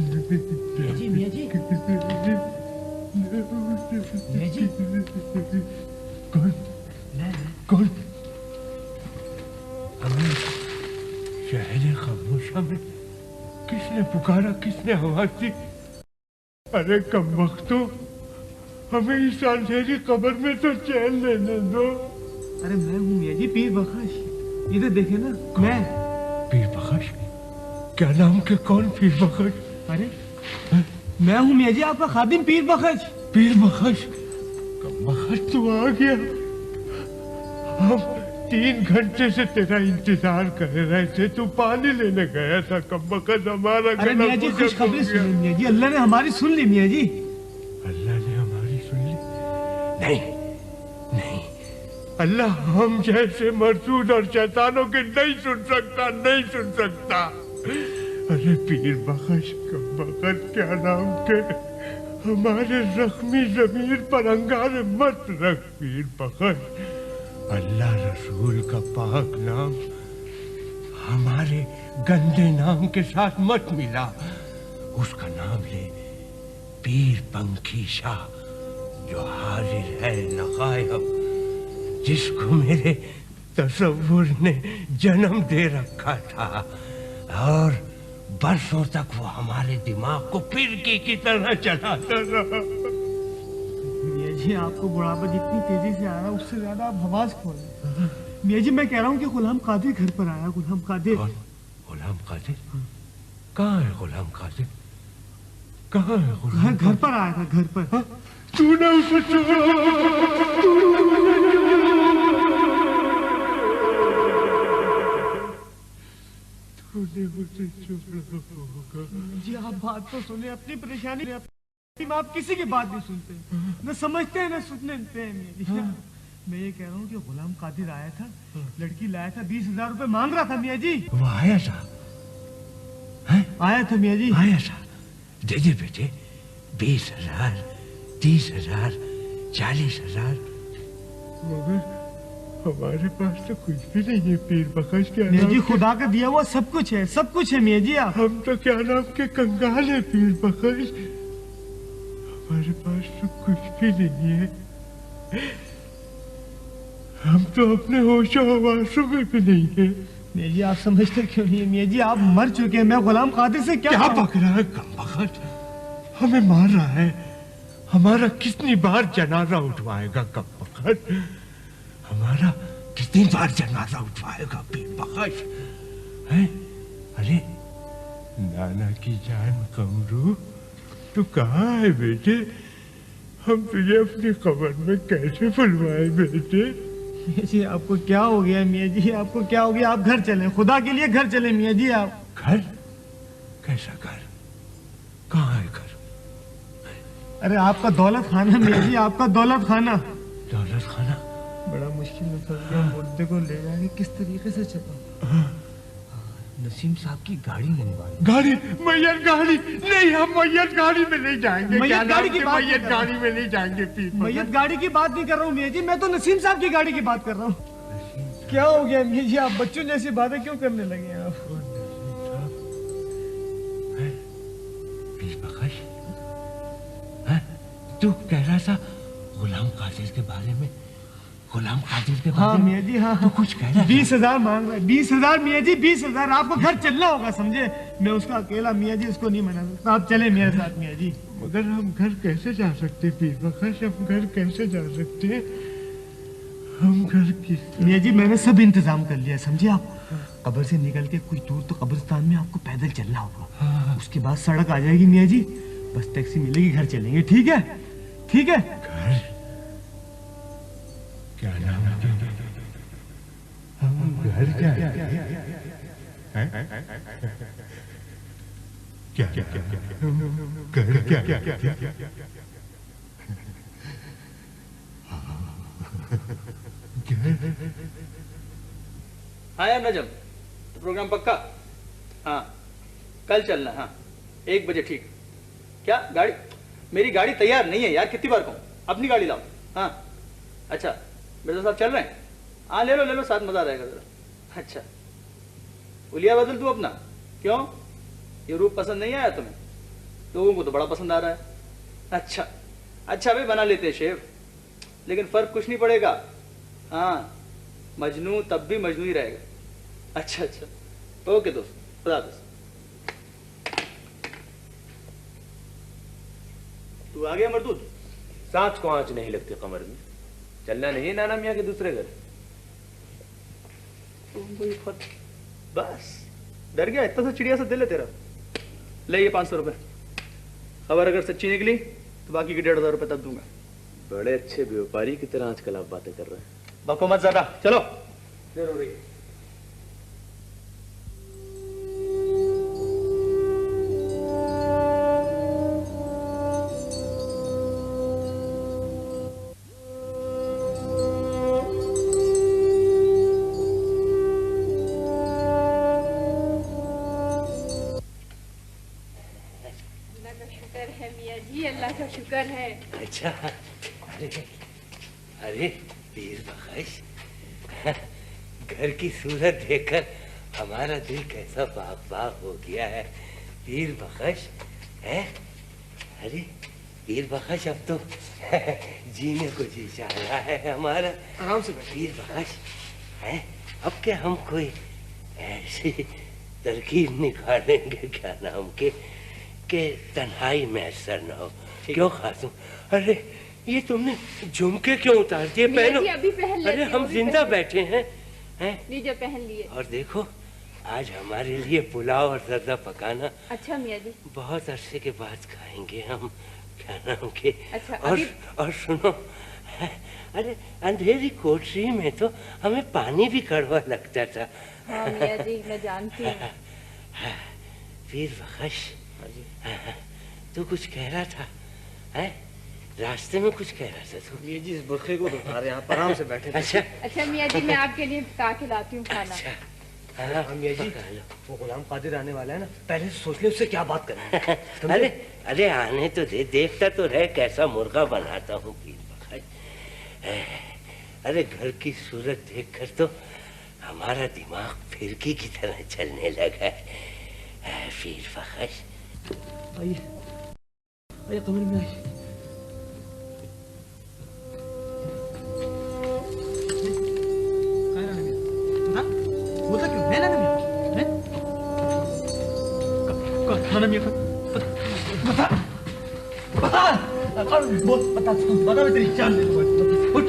Speaker 14: मियाँ जी, मियाँ जी, मियाँ जी,
Speaker 17: कौन कौन? हमें शहर खामोशा में किसने पुकारा, किसने आवाज दी? अरे कमबख्तो, हमें इस अंधेरी कब्र में तो चैन लेने दो।
Speaker 14: अरे मैं हूँ मियाँ जी, पीर बख्श। इधर देखे ना, मैं।
Speaker 17: पीर बख्श? क्या नाम के कौन पीर बख्श?
Speaker 14: अरे मैं हूँ मियाँ जी, आपका खादिम पीर बख्श।
Speaker 17: पीर बख्श? कमबख्त तू आ गया। हम 3 घंटे से तेरा इंतजार कर रहे थे, तू पानी लेने गया था। कमबख्त हमारा
Speaker 14: अरे मियाँ जी खुशखबरी सुनी मियाँ जी, अल्लाह ने हमारी सुन ली मियाँ जी।
Speaker 17: अल्लाह ने हमारी सुन ली? नहीं नहीं, अल्लाह हम जैसे मरसूद और शैतानों के नहीं सुन सकता, नहीं सुन सकता। अरे पीर बख्श, कमबख्त क्या नाम के हमारे जख्मी जमीर पर अंगारे मत रख पीर बख्श। अल्लाह रसूल का पाक नाम हमारे गंदे नाम के साथ मत मिला। उसका नाम ले, पीर पंखी शाह, जो हाजिर है न गायब, जिसको मेरे तसव्वुर ने जन्म दे रखा था और बरसों तक वो हमारे दिमाग को फिरकी की तरह चलाता रहा।
Speaker 14: मियाँ जी आपको बुढ़ापा जितनी तेजी से आ रहा है, उससे ज्यादा आप आवाज खोल रहे हैं। मियाँ जी मैं कह रहा हूँ कि गुलाम कादिर घर पर आया। गुलाम कादिर?
Speaker 17: गुलाम कादिर? कहाँ है गुलाम कादिर? कहाँ है गुलाम?
Speaker 14: घर पर आया था, घर पर।
Speaker 17: तूने उसे
Speaker 14: जी आप बात तो सुने, अपनी परेशानी आप किसी की बात नहीं सुनते, न समझते हैं न सुनते हैं मियाँ जी। मैं ये कह रहा हूँ कि गुलाम कादिर आया था, लड़की लाया था, 20,000 रुपए मांग रहा था मियाँ जी।
Speaker 17: वो आया था?
Speaker 14: आया था मियाँ जी।
Speaker 17: आया था? दे दे बेटे, 20,000, 30,000, 40,000। मगर हमारे पास तो कुछ भी नहीं है पीर बख्श। क्या
Speaker 14: मियाँ जी खुदा का दिया हुआ सब कुछ है, सब कुछ है मियाँ जी।
Speaker 17: हम तो क्या नाम के कंगाल है पीर बख्श, हमारे पास तो कुछ भी नहीं है। हम तो अपने होशो हवासों में भी नहीं है।
Speaker 14: मियाँ जी आप समझते क्यों नहीं है मियाँ जी, आप मर चुके हैं। मैं गुलाम कादिर से क्या
Speaker 17: पक रहा है? कमबख्त हमें मार रहा है, हमारा कितनी बार जनाजा उठवाएगा कमबख्त? हमारा कितनी बार जनाजा उठवाएगा पीर बख्श? हैं? अरे नाना की जान कमरू, तू कहाँ है बेटे? हम तुझे अपनी कब्र में कैसे बुलवाए बेटे?
Speaker 14: मियाँ जी आपको क्या हो गया मियाँ जी, आपको क्या हो गया? आप घर चले, खुदा के लिए घर चले मियाँ जी। आप
Speaker 17: घर? कैसा घर? कहाँ है घर?
Speaker 14: अरे आपका दौलत खाना मियाँ जी, आपका दौलत खाना।
Speaker 17: दौलत खाना?
Speaker 14: बड़ा मुश्किल में फंस गया, मुर्दे को ले जाएंगे किस तरीके से चला? नसीम साहब की गाड़ी मंगवाई।
Speaker 17: गाड़ी? मैयत गाड़ी नहीं, हम मैयत गाड़ी में नहीं जाएंगे।
Speaker 14: मैयत गाड़ी की बात
Speaker 17: मैयत गाड़ी में नहीं जाएंगे पीर।
Speaker 14: मैयत गाड़ी की बात नहीं कर रहा हूँ मियाँ जी, मैं तो नसीम साहब की गाड़ी की बात कर रहा हूँ। क्या हो गया मियाँ जी, आप बच्चों जैसी बातें क्यों करने लगे आप?
Speaker 17: पीर बख्श, तू कह रहा था गुलाम कादिर के बारे में, गुलाम कादिर के बारे में?
Speaker 14: मियाँ जी हाँ,
Speaker 17: तू कुछ कह रहा है?
Speaker 14: 20,000 मांग रहा है। 20,000 मियाँ जी, 20,000। आपको घर चलना होगा समझे, मैं उसका अकेला मियाँ जी उसको नहीं मना सकता, आप चले मेरे साथ मियाँ जी।
Speaker 17: मगर हम घर कैसे जा सकते पीर बख्श, हम घर कैसे जा सकते? हम घर की
Speaker 14: मियाँ जी मैंने सब इंतजाम कर लिया समझे। आप कब्र से निकल के कुछ दूर तो कब्रिस्तान में आपको पैदल चलना होगा, उसके बाद सड़क आ जाएगी मियाँ जी, बस टैक्सी मिलेगी, घर चलेंगे। ठीक है? ठीक है?
Speaker 17: घर? क्या नाम है? हम घर क्या क्या घर क्या
Speaker 18: हाँ यार नजम, तो प्रोग्राम पक्का? हाँ कल चलना। हाँ 1 बजे ठीक। क्या गाड़ी? मेरी गाड़ी तैयार नहीं है यार, कितनी बार कहूँ, अपनी गाड़ी लाओ। हाँ अच्छा मिर्जा साहब चल रहे हैं? हाँ ले लो साथ, मजा रहेगा जरा। अच्छा उलिया बदल तू अपना, क्यों? ये रूप पसंद नहीं आया तुम्हें? लोगों को तो बड़ा पसंद आ रहा है। अच्छा अच्छा भाई, बना लेते हैं शेव, लेकिन फर्क कुछ नहीं पड़ेगा। हाँ, मजनू तब भी मजनू ही रहेगा। अच्छा अच्छा, ओके दोस्त, खुदा हाफिज़। तू आ गया मरदूद?
Speaker 6: सांच को आंच नहीं लगती कमर में। चलना नहीं नाना मियाँ के दूसरे घर?
Speaker 18: बस डर गया? इतना सा चिड़िया सा दिल है तेरा। ले ये 500 रुपए, खबर अगर सच्ची निकली तो बाकी के 1,500 रुपए तब दूंगा।
Speaker 6: बड़े अच्छे व्यापारी की तरह आजकल आप बातें कर रहे हैं।
Speaker 18: बको मत ज्यादा, चलो। जरूरी है।
Speaker 19: शुक्र है।
Speaker 20: अच्छा, अरे अरे पीर बख्श, घर की सूरत देखकर हमारा दिल कैसा बाग बाग हो गया है। पीर बख्श है, अरे पीर बख्श अब तो जीने को जी चाह रहा है हमारा।
Speaker 18: आराम से
Speaker 20: पीर बख्श है, अब क्या हम कोई ऐसी तरकीब निकालेंगे क्या नाम के तन्हाई में असर न हो। क्यों खासू? अरे ये तुमने झुमके क्यों उतार दिए? पहनो।
Speaker 19: अभी पहन
Speaker 20: अरे हम जिंदा बैठे हैं,
Speaker 19: लीजिए पहन लिए।
Speaker 20: और देखो आज हमारे लिए पुलाव और जर्दा पकाना।
Speaker 19: अच्छा मियाँ जी,
Speaker 20: बहुत अरसे के बाद खाएंगे हम, क्या नाम के।
Speaker 19: अच्छा,
Speaker 20: और सुनो, अरे अंधेरी कोठरी में तो हमें पानी भी कड़वा लगता था।
Speaker 19: हाँ मियाँ जी, मैं जानती हूँ।
Speaker 20: पीर बख्श, तू कुछ कह रहा था? है? रास्ते में कुछ कह रहा था तू?
Speaker 18: ये जी इस बुरखे को उतार, यहाँ पर आराम से बैठे।
Speaker 20: अच्छा
Speaker 19: अच्छा मियाँ जी, मैं आपके लिए पका के लाती हूँ खाना।
Speaker 20: अच्छा,
Speaker 18: हम ये जी वो गुलाम कादिर आने वाला है ना, पहले से सोच ले उससे क्या बात करें।
Speaker 20: अरे अरे आने तो दे, देखता तो रहे कैसा मुर्गा बनाता हूँ पीर बख्श। अरे घर की सूरत देखकर तो हमारा दिमाग फिरकी की तरह चलने लगा है पीर बख्श।
Speaker 14: आइए आइए कमरे में आइए। बोलता क्यों है? नाना मियाँ है? नाना मियाँ बता बता बोल, बता बता, मैं तेरी जान ले लूंगा। उठ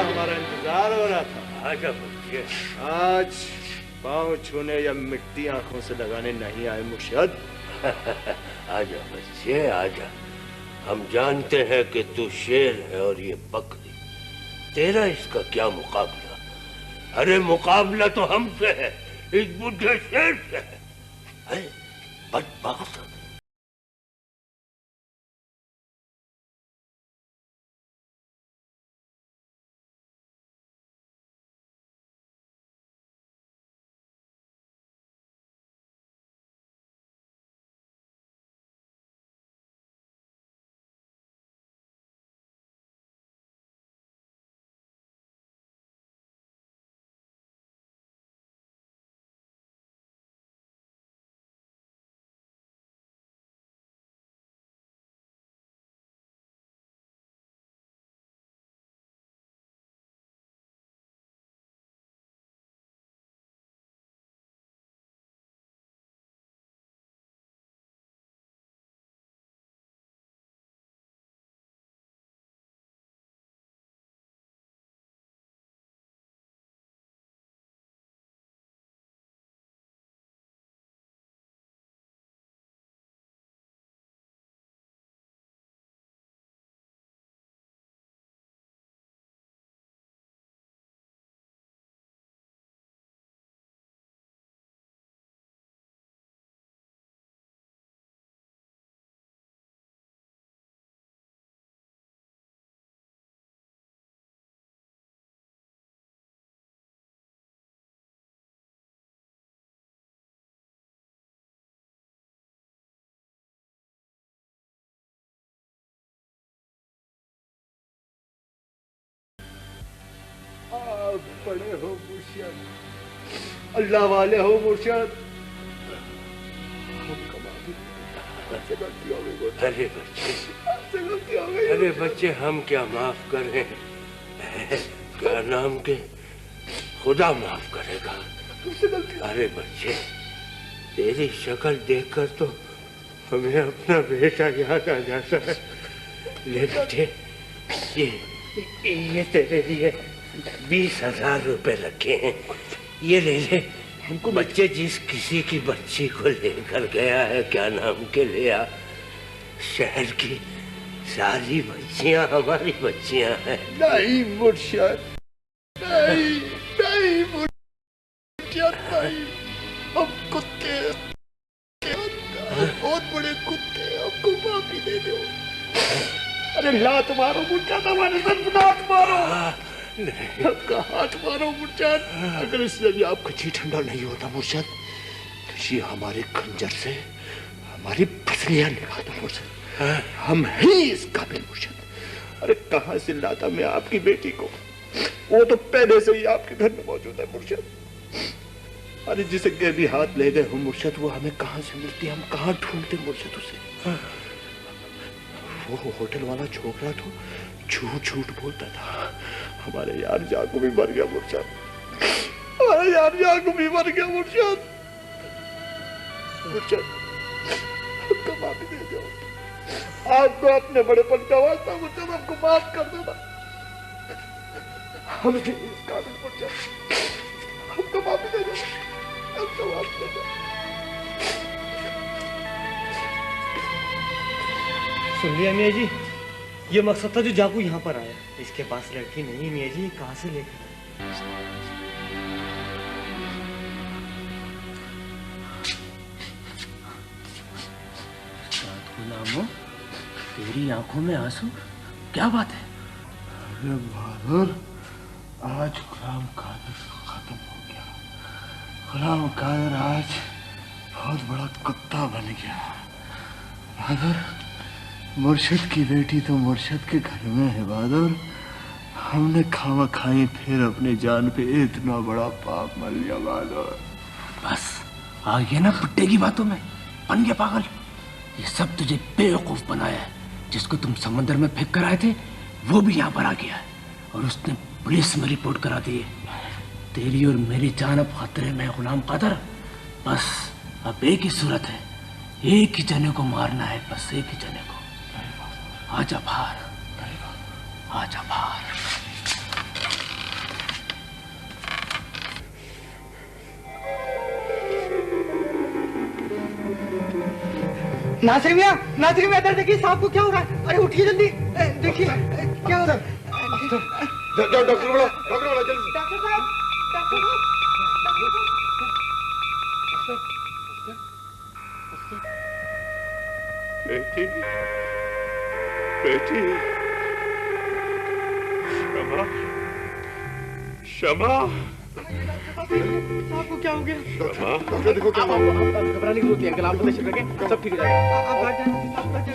Speaker 17: हमारा इंतजार हो रहा था।
Speaker 20: आजा बच्चे।
Speaker 17: आज पाँव छूने या मिट्टी आंखों से लगाने नहीं आए मुर्शद।
Speaker 20: आजा बच्चे आजा, हम जानते हैं कि तू शेर है और ये बकरी, तेरा इसका क्या मुकाबला? अरे मुकाबला तो हमसे है, इस बुढ़े शेर से है। बदबख्त
Speaker 17: बड़े हो मुर्शिद, अल्लाह वाले हो मुर्शिद।
Speaker 20: अरे बच्चे, अरे बच्चे, हम क्या माफ करें? क्या नाम के खुदा माफ करेगा। अरे बच्चे, तेरी शक्ल देखकर तो हमें अपना बेटा याद आ जाता है। ले बेटे, ये तेरे लिए 20,000 रुपए रखे हैं, ये ले ले। बच्चे, जिस किसी की बच्ची को लेकर गया है, क्या नाम के लिया, शहर की सारी बच्चियां हमारी बच्चियां हैं।
Speaker 17: नहीं मुर्शिद, नहीं नहीं मुर्शिद, नहीं। हम कुत्ते, बहुत बड़े कुत्ते, हमको माफी दे दो। अरे लात मारो मुर्शिद, हमारे सर पे लात मारो, आपका हाथ मारो मुर्शिद। अगर इससे भी आपका जी ठंडा नहीं होता मुर्शिद, तो ये हमारे खंजर से हमारी फसलियां निकाल दो मुर्शिद। हम ही इस काबिल मुर्शिद। अरे कहाँ से लाता मैं आपकी बेटी को, वो तो पहले से ही आपके घर में मौजूद है मुर्शिद। अरे जिसे भी हाथ ले गए हो मुर्शिद, वो हमें कहाँ से मिलती है, हम कहाँ ढूंढते मुर्शिद उसे। वो होटल वाला छोकरा तो झूठ झूठ बोलता था। हमारे यार जागो भी मर गया मुर्शिद, हमारे यार जागो भी मर गया मुर्शिद। मुर्शिद, हमको माफी दे दो, आपको अपने बड़ेपन का वास्ता मुर्शिद, हमको माफ कर देना। हम इस काबिल मुर्शिद, हमको माफी दे दो, हमको माफ दे दो।
Speaker 21: सुन लिया मियाँ जी, ये मकसद था जो जाकू यहाँ पर आया। इसके पास लड़की नहीं है मियाँ जी, कहाँ से लेकर आए? गुलामो, तेरी आंखों में आंसू, क्या बात है?
Speaker 17: अरे बहादुर, आज गुलाम कादिर खत्म हो गया। गुलाम कादिर आज बहुत बड़ा कुत्ता बन गया। बहादुर, मुर्शिद की बेटी तो मुर्शिद के घर में है बहादुर। हमने खामा खाई फिर अपनी जान पे इतना बड़ा पाप मर लिया बहादुर।
Speaker 21: बस आ गया ना पुट्टे की बातों में, बन गया पागल। ये सब तुझे बेवकूफ बनाया है। जिसको तुम समंदर में फेंक कर आए थे, वो भी यहाँ पर आ गया है और उसने पुलिस में रिपोर्ट करा दी है। तेरी और मेरी जान अब खतरे में है गुलाम कादर। बस अब एक ही सूरत है, एक ही जने को मारना है, बस एक ही जने को। आजा बाहर, आजा बाहर।
Speaker 22: नासिर मियां, इधर देखिए, साहब को क्या हो रहा है? अरे उठिए जल्दी, देखिए क्या हो रहा है।
Speaker 17: डॉक्टर बुलाओ, डॉक्टर बुलाओ जल्दी।
Speaker 22: डॉक्टर साहब, डॉक्टर साहब,
Speaker 17: बेटी, बेटी, शमा, शमा,
Speaker 22: साहब को क्या हो गया?
Speaker 17: डॉक्टर देखो क्या हुआ।
Speaker 21: घबराने की जरूरत नहीं, कलाम पे रखें, सब ठीक हो जाएगा।
Speaker 22: आप भाग जाए,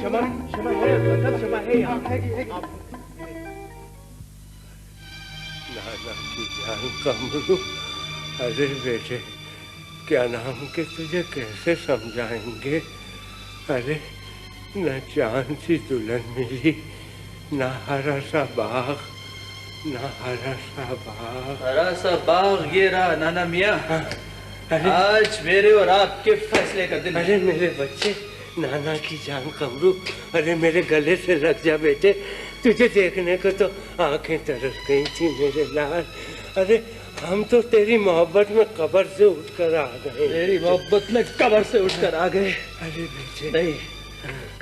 Speaker 21: शमा, शमा है, शमा है यहाँ।
Speaker 20: नाना की जान कमरू, अरे बेटे, क्या नाम के तुझे कैसे समझाएंगे। अरे न चांद सी दुल्हन मिली, न हरा सा बाग, न हरा सा बाग।
Speaker 18: हरा सा बाग ये रहा नाना मियाँ। आज मेरे और आपके फैसले का दिन।
Speaker 20: अरे मेरे बच्चे, नाना की जान कमरू, अरे मेरे गले से लग जा बेटे। तुझे देखने को तो आंखें तरस गई थी मेरे लाल। अरे हम तो तेरी मोहब्बत में कब्र से उठकर आ गए।
Speaker 18: तेरी मोहब्बत में कब्र से उठकर आ गए?
Speaker 20: अरे बेटे
Speaker 18: नहीं,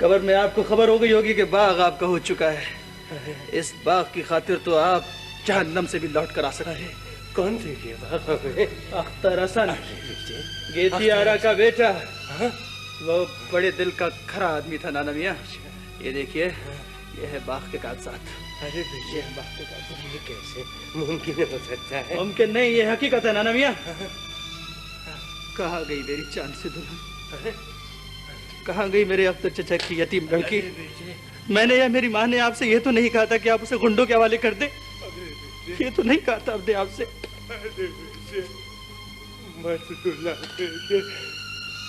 Speaker 18: कब्र में आपको खबर हो गई होगी कि बाग आपका हो चुका है। इस बाग की खातिर तो आप जहन्नम से भी लौट कर आ सकते हैं।
Speaker 20: कौन थे ये बाग हमें?
Speaker 18: अख्तर हसन, गेतियारा का बेटा। वो बड़े दिल का खरा आदमी था नाना मियाँ। ये देखिए, ये है बाग के कागजात।
Speaker 20: अरे बेटे, बाग के कागजात ये कैसे मुमकिन हो सकता है?
Speaker 18: मुमकिन नहीं, ये हकीकत है नाना मियाँ। कहाँ गई मेरी चांद से दुल्हन? कहाँ गई मेरे अख्तर चचा की यतीम लड़की? मैंने या मेरी माँ ने आपसे ये तो नहीं कहा था कि आप उसे गुंडों के हवाले कर दे? ये तो नहीं कहा था आपने आपसे।
Speaker 17: अरे बेटे मत रुला बेटे,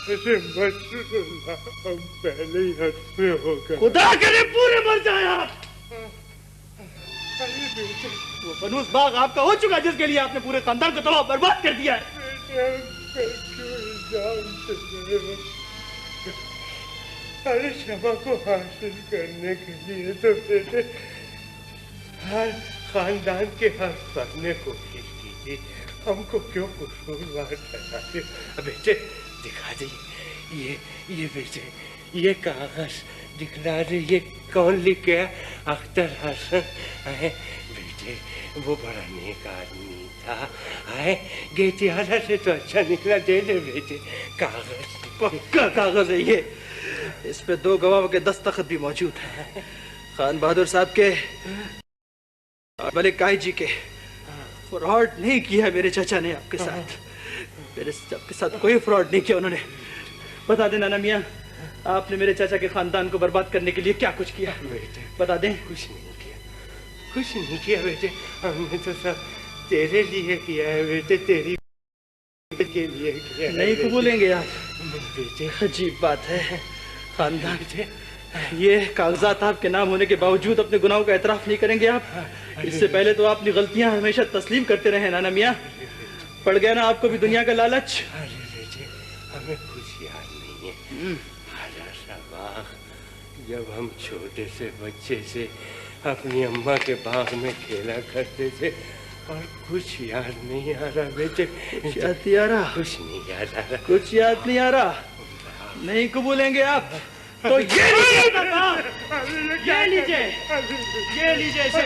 Speaker 17: अरे मत रुला, हम पहले ही हद में हो गए।
Speaker 18: खुदा करे पूरे मर जाए आप।
Speaker 17: अरे बेटे
Speaker 18: वो बनूस बाग आपका हो चुका जिसके लिए आपने पूरे खानदान को तबाह बर्बाद कर दिया है।
Speaker 17: अरे क्षमा को हासिल करने के लिए तो बेटे हर खानदान के हर फर्द ने कोशिश की थी, हमको क्यों कसूरवार ठहराते? बेटे दिखा दे ये बेटे ये कागज दिखला दे, ये कौन लिख गया? अख्तर हसन है बेटे, वो बड़ा नेक आदमी था है, गेटियाला से तो अच्छा निकला। दे दे बेटे कागज,
Speaker 18: पक्का कागज है ये, इस पे 2 गवाहों के दस्तखत भी मौजूद हैं, खान बहादुर साहब के और मलिक काई जी के। फ्रॉड नहीं किया मेरे चाचा ने आपके साथ, मेरे आपके साथ कोई फ्रॉड नहीं किया उन्होंने। बता दें नाना मियाँ, आपने मेरे चाचा के खानदान को बर्बाद करने के लिए क्या कुछ किया?
Speaker 17: बेटे
Speaker 18: बता दें।
Speaker 17: कुछ नहीं किया, कुछ नहीं किया बेटे, हमने तो सब तेरे लिए किया है बेटे, तेरी के लिए किया है।
Speaker 18: नहीं कबूलेंगे आप
Speaker 17: बेटे?
Speaker 18: अजीब बात है, खानदान ये कागजात आपके नाम होने के बावजूद अपने गुनाहों का एतराफ नहीं करेंगे आप? इससे पहले तो अपनी गलतियां हमेशा तस्लीम करते रहे नाना मियाँ, पड़ गया ना आपको भी दुनिया का लालच।
Speaker 17: अरे बेटे हमें कुछ याद नहीं है, हरा सा बाग जब हम छोटे से बच्चे से अपनी अम्मा के बाग में खेला करते थे, और कुछ याद नहीं आ रहा बेटे।
Speaker 18: कुछ याद नहीं आ रहा?
Speaker 17: कुछ नहीं याद आ रहा,
Speaker 18: कुछ याद नहीं आ रहा, नहीं कबूलेंगे आप तो ये लीजिए कागज, ये लीजिए, ये लीजिए इसे।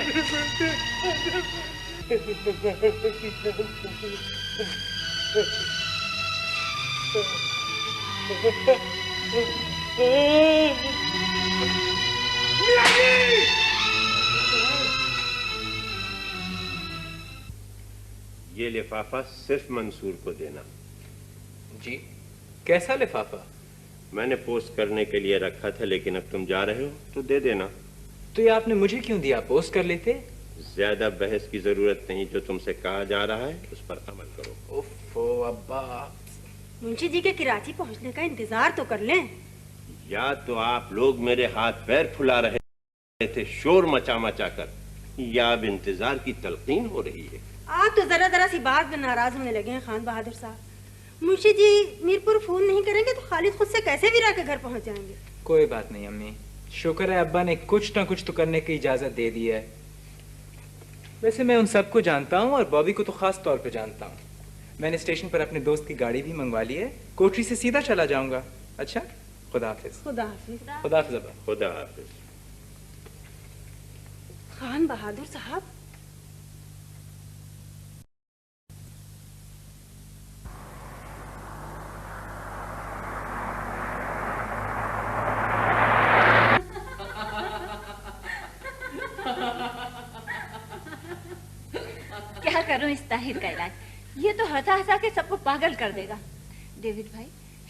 Speaker 1: ये लिफाफा सिर्फ मंसूर को देना।
Speaker 13: जी कैसा लिफाफा?
Speaker 1: मैंने पोस्ट करने के लिए रखा था, लेकिन अब तुम जा रहे हो तो दे देना।
Speaker 13: तो ये आपने मुझे क्यों दिया? पोस्ट कर लेते।
Speaker 1: ज्यादा बहस की जरूरत नहीं, जो तुमसे कहा जा रहा है उस पर अमल करो।
Speaker 13: ओफो अब्बा,
Speaker 12: मुंशी जी के कराची पहुंचने का इंतजार तो कर लें।
Speaker 1: या तो आप लोग मेरे हाथ पैर फुला रहे थे शोर मचा मचा कर, या अब इंतजार की तलकीन हो रही है।
Speaker 12: आप तो जरा जरा सी बात में नाराज होने लगे हैं खान बहादुर साहब। मुंशी जी मीरपुर फोन नहीं करेंगे तो खालिद खुद से कैसे वीरा के घर पहुंच जाएंगे?
Speaker 13: कोई बात नहीं अम्मी, शुक्र है अब्बा ने कुछ ना कुछ तो करने की इजाजत दे दी है। वैसे मैं उन सबको जानता हूँ और बॉबी को तो खास तौर पे जानता हूँ। मैंने स्टेशन पर अपने दोस्त की गाड़ी भी मंगवा ली है, कोठरी से सीधा चला जाऊंगा। अच्छा खुदा हाफिज।
Speaker 12: खुदा हाफिज।
Speaker 13: खुदा हाफिज अब्बा।
Speaker 1: खुदा हाफिज।
Speaker 12: खान बहादुर साहब,
Speaker 4: क्या करूं इस ताहिर का इलाज, ये तो हंसा हंसा के सबको पागल कर देगा। डेविड भाई,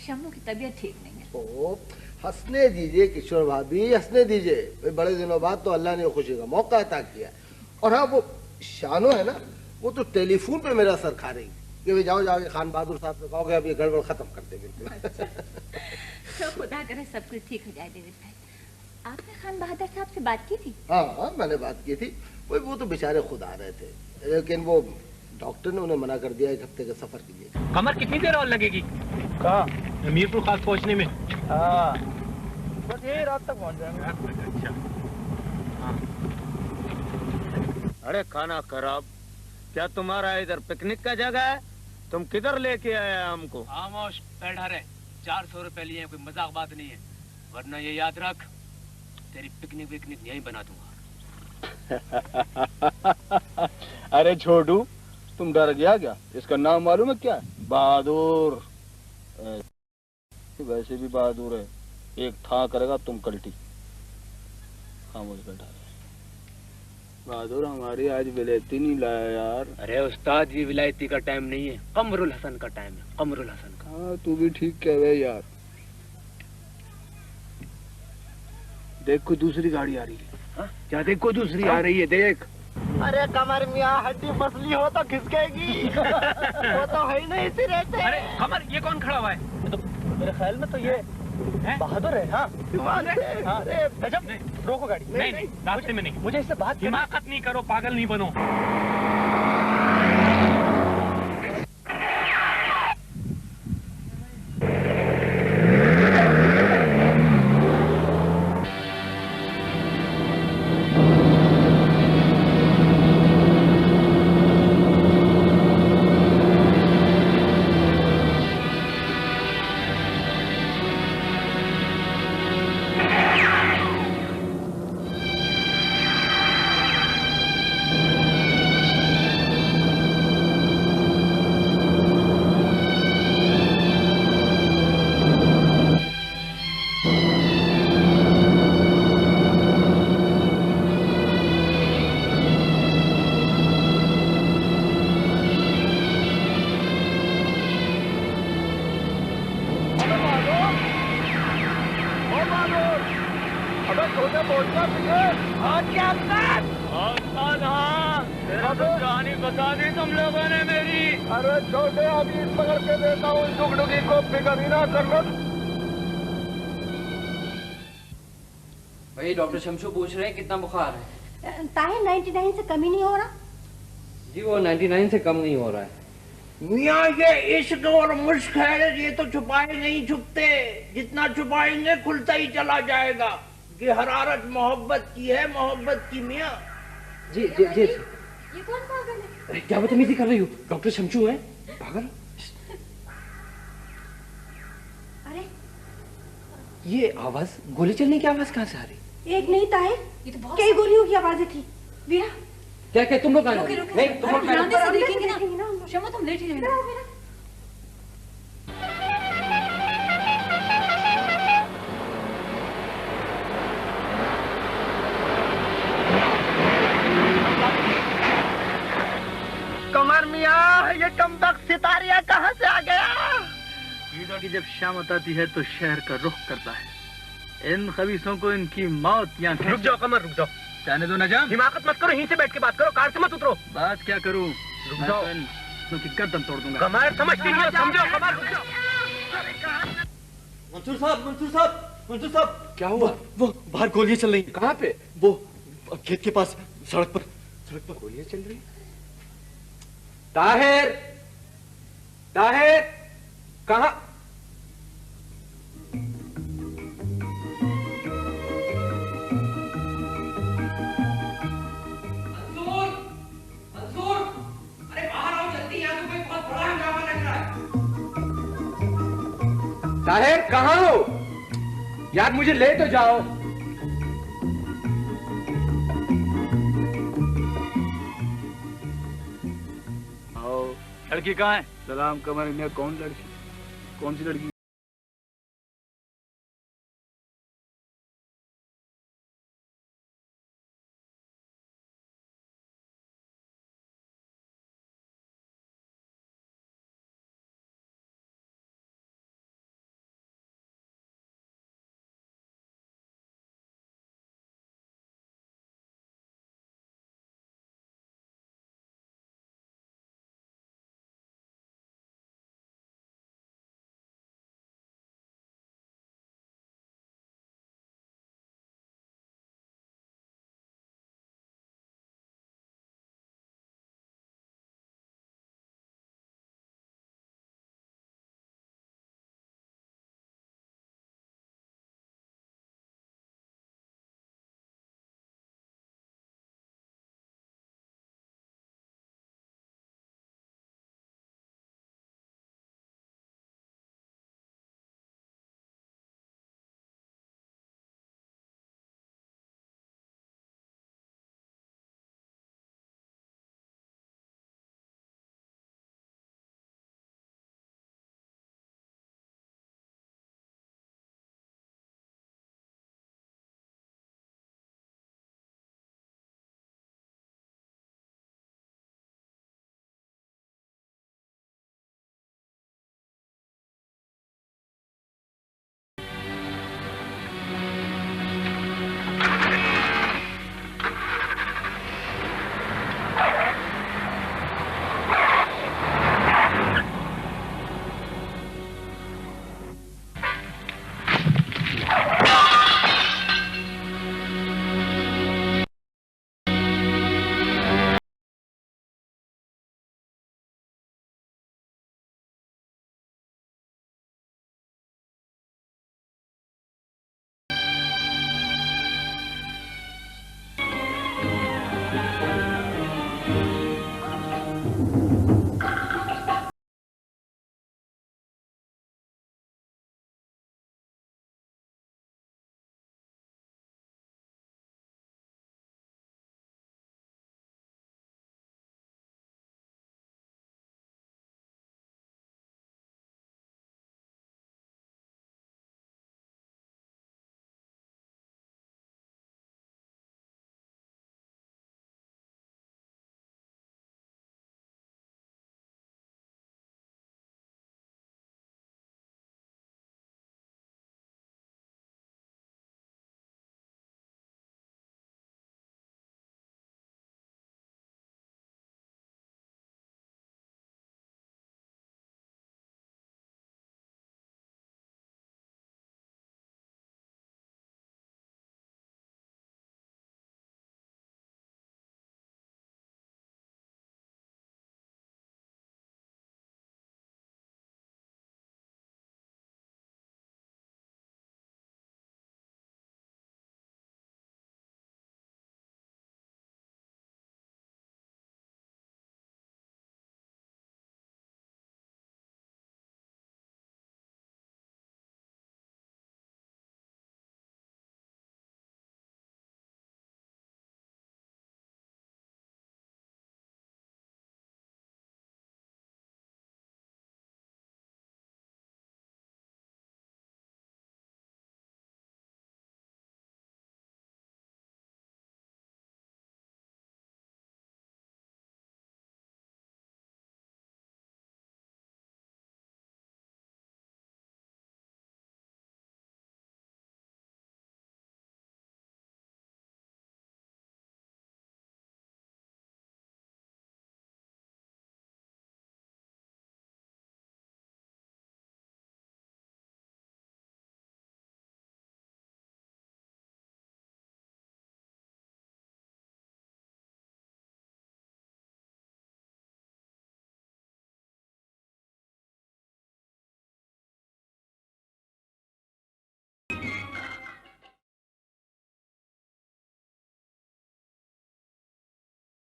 Speaker 4: शम्मू की तबीयत ठीक नहीं है।
Speaker 8: ओ हंसने दीजिए किशोर भाभी, हंसने दीजिए। भाई बड़े दिनों बाद तो अल्लाह ने खुशी का मौका अता किया। और हाँ वो शानो है ना, वो तो टेलीफोन पे मेरा सर खा रही कि भाई जाओ जाके खान बहादुर साहब से कहोगे अब ये गड़बड़ खत्म कर दे बिल्कुल।
Speaker 4: तो खुदा करे सब कुछ ठीक हो जाए। डेविड भाई, आपने खान बहादुर साहब से बात की थी?
Speaker 8: हाँ मैंने बात की थी। वो तो बेचारे खुद आ रहे थे, लेकिन वो डॉक्टर ने उन्हें मना कर दिया 1 हफ्ते के सफर के लिए।
Speaker 21: कमर कितनी देर और लगेगी? कहाँ? मीरपुर खास पहुंचने में।
Speaker 18: हाँ बस यही रात तक पहुंच जाएंगे।
Speaker 21: अच्छा।
Speaker 7: अरे खाना खराब, क्या तुम्हारा इधर पिकनिक का जगह है? तुम किधर लेके आए हमको?
Speaker 21: खामोश बैठा रहे, 400 रुपए लिए, कोई मजाक बात नहीं है, वरना ये याद रख तेरी पिकनिक विकनिक यहीं बना दूंगा।
Speaker 7: अरे छोटू, तुम डर गया क्या? इसका नाम मालूम है क्या? बहादुर। वैसे भी बहादुर है, एक था करेगा तुम कल्टी। खामोश बैठा रहे। बहादुर हमारी आज विलायती नहीं लाया यार।
Speaker 21: अरे उस्ताद, ये विलायती का टाइम नहीं है, कमरुल हसन का टाइम है, कमरुल हसन का।
Speaker 7: हाँ तू भी ठीक कह रहे यार। देख कोई दूसरी गाड़ी आ रही है।
Speaker 21: हाँ?
Speaker 7: क्या देख कोई दूसरी आ रही है, देख।
Speaker 16: अरे कमर मियाँ हड्डी मसली हो तो खिसकेगी। वो तो है ही नहीं सिरे से।
Speaker 21: अरे कमर, ये कौन खड़ा हुआ है?
Speaker 18: तो मेरे ख्याल में तो ये बहादुर है। हाँ अरे गजब, रोको गाड़ी।
Speaker 21: नहीं, रास्ते में नहीं।
Speaker 18: मुझे इससे बात
Speaker 21: हिमाकत नहीं करो, पागल नहीं बनो।
Speaker 7: बता दी तुम लोगों ने मेरी।
Speaker 17: अरे छोटे, अभी पकड़ के देता हूँ इस डुगडुगी को, फिक्र ही ना कर लो।
Speaker 5: भाई डॉक्टर शमशू पूछ रहे हैं कितना बुखार है।
Speaker 12: ताहिर 99 से कम ही नहीं हो रहा।
Speaker 5: जी वो 99 से कम नहीं हो रहा है।
Speaker 21: मियाँ ये इश्क और मुश्क है, ये तो छुपाए नहीं छुपते, जितना छुपाएंगे खुलता ही चला जाएगा। ये हरारत मोहब्बत की है, मोहब्बत की मियाँ।
Speaker 5: जी जी जी।
Speaker 12: ये कौन पागल है?
Speaker 21: अरे क्या बदतमीजी कर रही हो? डॉक्टर शमशू है पागल।
Speaker 12: अरे
Speaker 21: ये आवाज, गोली चलने की आवाज कहाँ से आ रही?
Speaker 12: एक नहीं ताहिर, ये तो कई गोलियों की आवाजें थी। वीरा
Speaker 5: क्या क्या तुम लोग आए?
Speaker 12: नहीं
Speaker 2: तुम लोग ध्यान से देखेंगे ना। शमा तुम लेट ही रहना।
Speaker 16: कमर मियाँ, ये कमबख्त सितारिया कहाँ से आ गया?
Speaker 18: ईद की जब शाम आती है तो शहर का रुख करता है। इन खबीसों को इनकी मौत यहाँ।
Speaker 21: रुक जाओ कमर, रुक जाओ।
Speaker 18: जाने दो नजाम।
Speaker 21: हिमाकत मत करो, यहीं से बैठ के बात करो, कार से मत उतरो।
Speaker 18: बात क्या करूं?
Speaker 21: रुक जाओ।
Speaker 18: की गर्दन तोड़ दूंगा।
Speaker 21: कमर समझती नहीं हो, समझो कमर, रुक जाओ।
Speaker 18: मंसूर साहब, मंसूर साहब, मंसूर साहब।
Speaker 21: क्या हुआ?
Speaker 18: वो बाहर गोलियां चल रही हैं।
Speaker 21: कहाँ पे?
Speaker 18: वो खेत के पास, सड़क पर
Speaker 21: गोलियां चल रही। ताहिर, ताहिर, कहाँ? ताहिर कहाँ हो यार, मुझे ले तो जाओ।
Speaker 18: आओ। लड़की कहाँ है? सलाम कमर में। कौन लड़की? कौन सी लड़की?